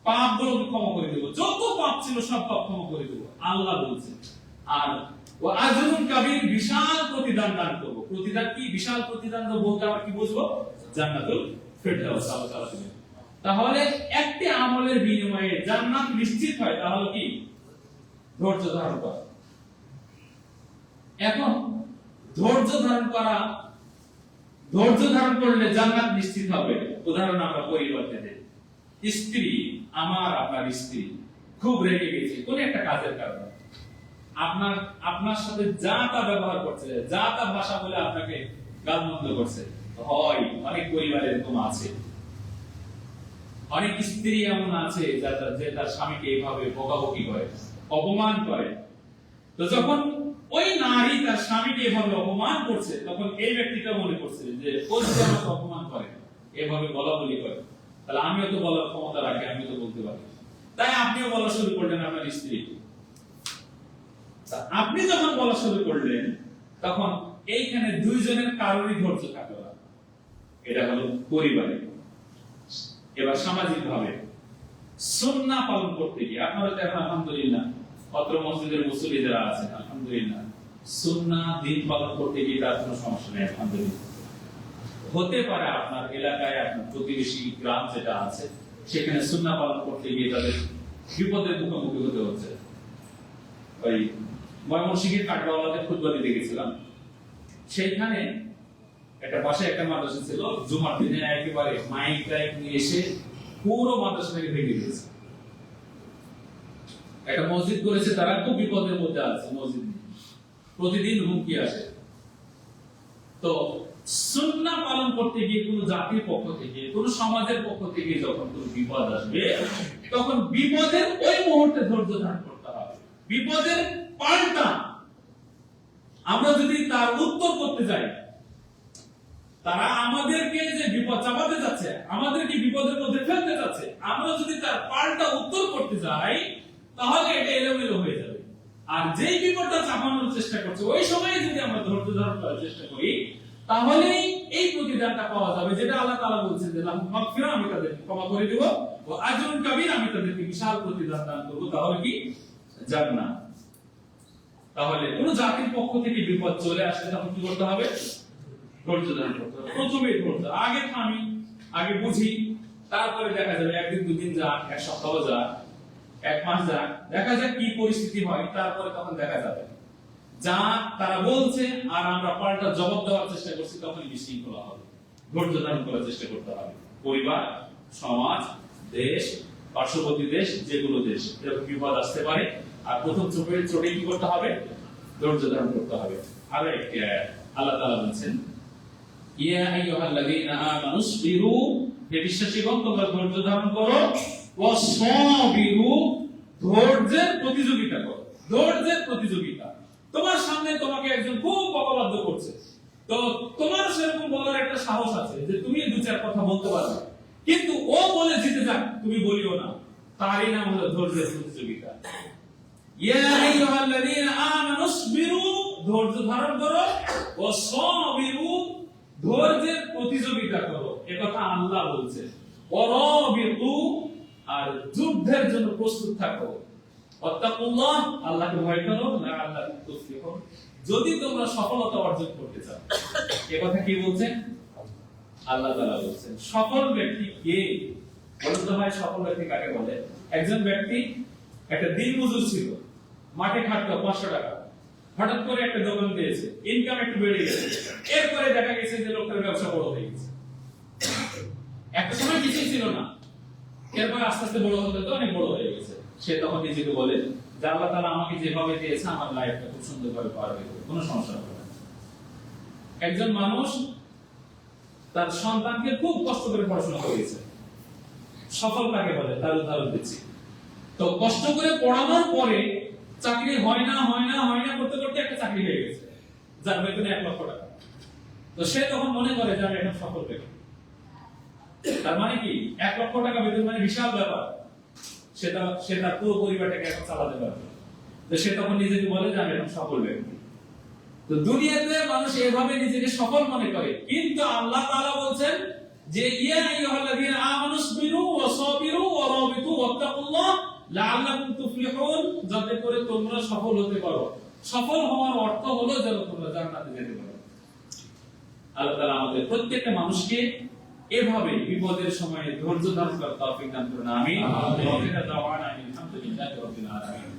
পাপগুলোকে ক্ষমা করে দেব, যত পাপ ছিল সব পাপ ক্ষমা করে দেব আল্লাহ বলছেন। আর ওয়া আজরুন কাবীর, বিশাল প্রতিদান দান করব। প্রতিদান কি? বিশাল প্রতিদান বলতে আমরা কি বুঝবো? জান্নাতুল ফিরদাউস আল্লাহ তাআলা দিবেন। তাহলে একটি আমলের বিনিময়ে জান্নাত নিশ্চিত হয়, তাহলে কি? ধৈর্য ধারণ করা। এখন ধৈর্য ধারণ করলে জান্নাত নিশ্চিত হবে। উদাহরণ আমরা পরিবর্তে দেই, স্ত্রী, আমার আপনার স্ত্রী খুব রেগে গেছে কোন একটা কাজের কারণে, আপনার সাথে যা তা ব্যবহার করছে, যা তা ভাষা বলে আপনাকে গালমন্দ করছে। হয় অনেক পরিবারে এরকম আছে, অনেক স্ত্রী এমন আছে যে তার স্বামীকে এইভাবে বকাবকি করে, অপমান করে। তো যখন ওই নারী তার স্বামীকে এভাবে অপমান করছে, তখন এই ব্যক্তিটা মনে করছে যে ও যদি আমাকে অপমান করে, এভাবে বলাবলি করে, তাহলে আমিও তো বলার ক্ষমতা রাখি, আমি তো বলতে পারি। তাই আপনিও বলা শুরু করলেন আপনার স্ত্রীকে। আপনি যখন বলা শুরু করলেন, তখন এইখানে দুইজনের কারোরই ধৈর্য থাকলো না। এটা হলো পরিবারে। এবার সামাজিক ভাবে সুন্নাহ পালন করতে গিয়ে, আপনারা তো এখন আলহামদুলিল্লাহ অত্র মসজিদের মুসল্লি যারা আছেন, আলহামদুলিল্লাহ সুন্নাহ দিন পালন করতে গিয়ে তার কোনো সমস্যা নেই, আলহামদুলিল্লাহ। হতে পারে আপনার এলাকায়, আপনার প্রতিবেশী গ্রাম যেটা আছে, সেখানে সুন্নাহ পালন করতে গিয়ে তাদের বিপদের মুখোমুখি হতে হচ্ছে। ওই ময়মনসিংহের কাঠবাওয়ালাদের খুতবা দিতে গেছিলাম, সেইখানে একটা পাশে একটা মাদ্রাসা ছিল, জুমার দিনে একেবারে মাইক টাইক নিয়ে এসে পুরো মাদ্রাসাটাকে ভেঙে দিয়েছে। একটা মসজিদ করেছে, তারা খুব বিপদের মধ্যে আছে, মসজিদ প্রতিদিন হুমকি আসে। তো সুন্নাহ পালন করতে গিয়ে কোন জাতির পক্ষ থেকে, কোন সমাজের পক্ষ থেকে যখন কোন বিপদ আসবে, তখন বিপদের ওই মুহূর্তে ধৈর্য ধারণ করতে হবে। বিপদের পাল্টা আমরা যদি তার উত্তর করতে যাই, তারা আমাদেরকে যে বিপদ চাপাতে যাচ্ছে, আমাদেরকে বিপদের মধ্যে ফেলতে যাচ্ছে, আমরা যদি তার পাল্টা উত্তর করতে যাই, তাহলে এটা এলোমেলো হয়ে যাবে। আর যেই বিপদটা চাপানোর চেষ্টা করছে, ওই সময়ে যদি আমরা ধৈর্য ধারণ করার চেষ্টা করি, তাহলেই এই প্রতিদানটা পাওয়া যাবে, যেটা আল্লাহ তাআলা বলছেন যে লাহুম মাগফিরা, আমি তাদেরকে ক্ষমা করে দেব, ও আজরুন কাবীর, আমি তাদেরকে বিশাল প্রতিদান দান করব। তাহলে কি? জান্নাত। তাহলে কোন জাতির পক্ষ থেকে বিপদ চলে আসলে তখন কি করতে হবে? ধৈর্য ধারণ করতে হবে। প্রথমে ধৈর্য, আগে থামি, আগে বুঝি, তারপরে দেখা যাবে একদিন দুদিন যাক, এক সপ্তাহ যাক, এক মাস যাক, দেখা যাক কি পরিস্থিতি হয়, তারপরে তখন দেখা যাবে। যা তারা বলছে আর আমরা পাল্টা জবাব দেওয়ার চেষ্টা করছি, তখন বিশৃঙ্খলা হবে। ধৈর্য ধারণ করার চেষ্টা করতে হবে। পরিবার, সমাজ, দেশ, পার্শ্ববর্তী দেশ, যেগুলো দেশ এরকম বিপদ আসতে পারে, আর প্রথম চোটে কি করতে হবে? ধৈর্য ধারণ করতে হবে। আর একটি আয়াত আল্লাহ তাআলা বলেন, ইয়া আইয়ুহাল্লাযীনা আমানুসবিরু, হে বিশ্বাসীগণ তোমরা ধৈর্য ধারণ করো, ওয়াসবিরু, ধৈর্যের প্রতিযোগিতা করো। ধৈর্যের প্রতিযোগিতা। তোমার সামনে তোমাকে একজন খুব অপবাদ্য করছে, তো তোমার সেরকম বলার একটা সাহস আছে যে তুমি দু চার কথা বলতে পারবে, কিন্তু ও বলে জিতে যাক, তুমি বলিও না। তারই নাম হলো ধৈর্যের প্রতিযোগিতা। ইয়া আইয়ুহাল্লাযীনা আমানুসবিরু, ধৈর্য ধারণ করো, ওয়াসবিরু, ধৈর্যের প্রতিযোগিতা করো। একথা আল্লাহ বলছে। ওয়ারাবিতু, আর যুদ্ধের জন্য প্রস্তুত থাকো। ওয়াত্তাকুল্লাহ, আল্লাহকে ভয় করো, লাআল্লাকুম তুফলিহুন, যদি তোমরা সফলতা অর্জন করতে চাও। একথা কি বলছেন? আল্লাহ তাআলা বলছেন। সফল ব্যক্তি কে? বলুন তো ভাই, সফল ব্যক্তি কাকে বলে? একজন ব্যক্তি একটা দিনমজুর ছিল, মাঠে খাটতো 500 টাকা, হঠাৎ করে একটা দোকান দিয়েছে, ইনকাম একটু বেড়ে গেছে, এরপরে দেখা গেছে যে লোকের ব্যবসা বড় হয়ে গেছে। একটা সময় কিছুই ছিল না, এরপর আস্তে আস্তে বড় হতে তো অনেক বড় হয়ে গেছে। সে তখন নিজেকে বলে যে আল্লাহ তাআলা আমাকে যেভাবে দিয়েছে, আমার লাইফটা খুব সুন্দরভাবে পার হয়ে যাবে, কোনো সমস্যা হবে না। একজন মানুষ তার সন্তানকে খুব কষ্ট করে পড়াশোনা করিয়েছে, সফল কাকে বলে তার উদাহরণ দিচ্ছি। তো কষ্ট করে পড়ানোর পরে চাকরি হয় না করতে করতে একটা চাকরি হয়ে গেছে, যার বেতন 1 লক্ষ টাকা। তো সে তখন মনে করে যে আমি এখন সফল ব্যক্তি। তার মানে কি 1 লক্ষ টাকা বেতন মানে বিশাল ব্যাপার। সে তার পুরো পরিবারটাকে এখন চালাতে পারবে। তো সে তখন নিজেকে বলে যে আমি এখন সফল ব্যক্তি। তো দুনিয়াতে মানুষ এভাবে নিজেকে সফল মনে করে, কিন্তু আল্লাহ তাআলা বলছেন যে ইয়া আইয়ুহাল্লাযীনা আমানুসবিরু ওয়াসাবিরু ওয়ারাবিতু ওয়াত্তাকুল্লাহ লাআল্লাকুম তুফলিহুন, যাতে করে তোমরা সফল হতে পারো। সফল হওয়ার অর্থ হলো যেন তোমরা জান্নাতে যেতে পারো। আল্লাহ তাআলা আমাদের প্রত্যেকটা মানুষকে এভাবে বিপদের সময়ে ধৈর্য ধারণ করার তৌফিক দান করুন। আমিন। আলহামদুলিল্লাহ রাব্বিল আলামিন।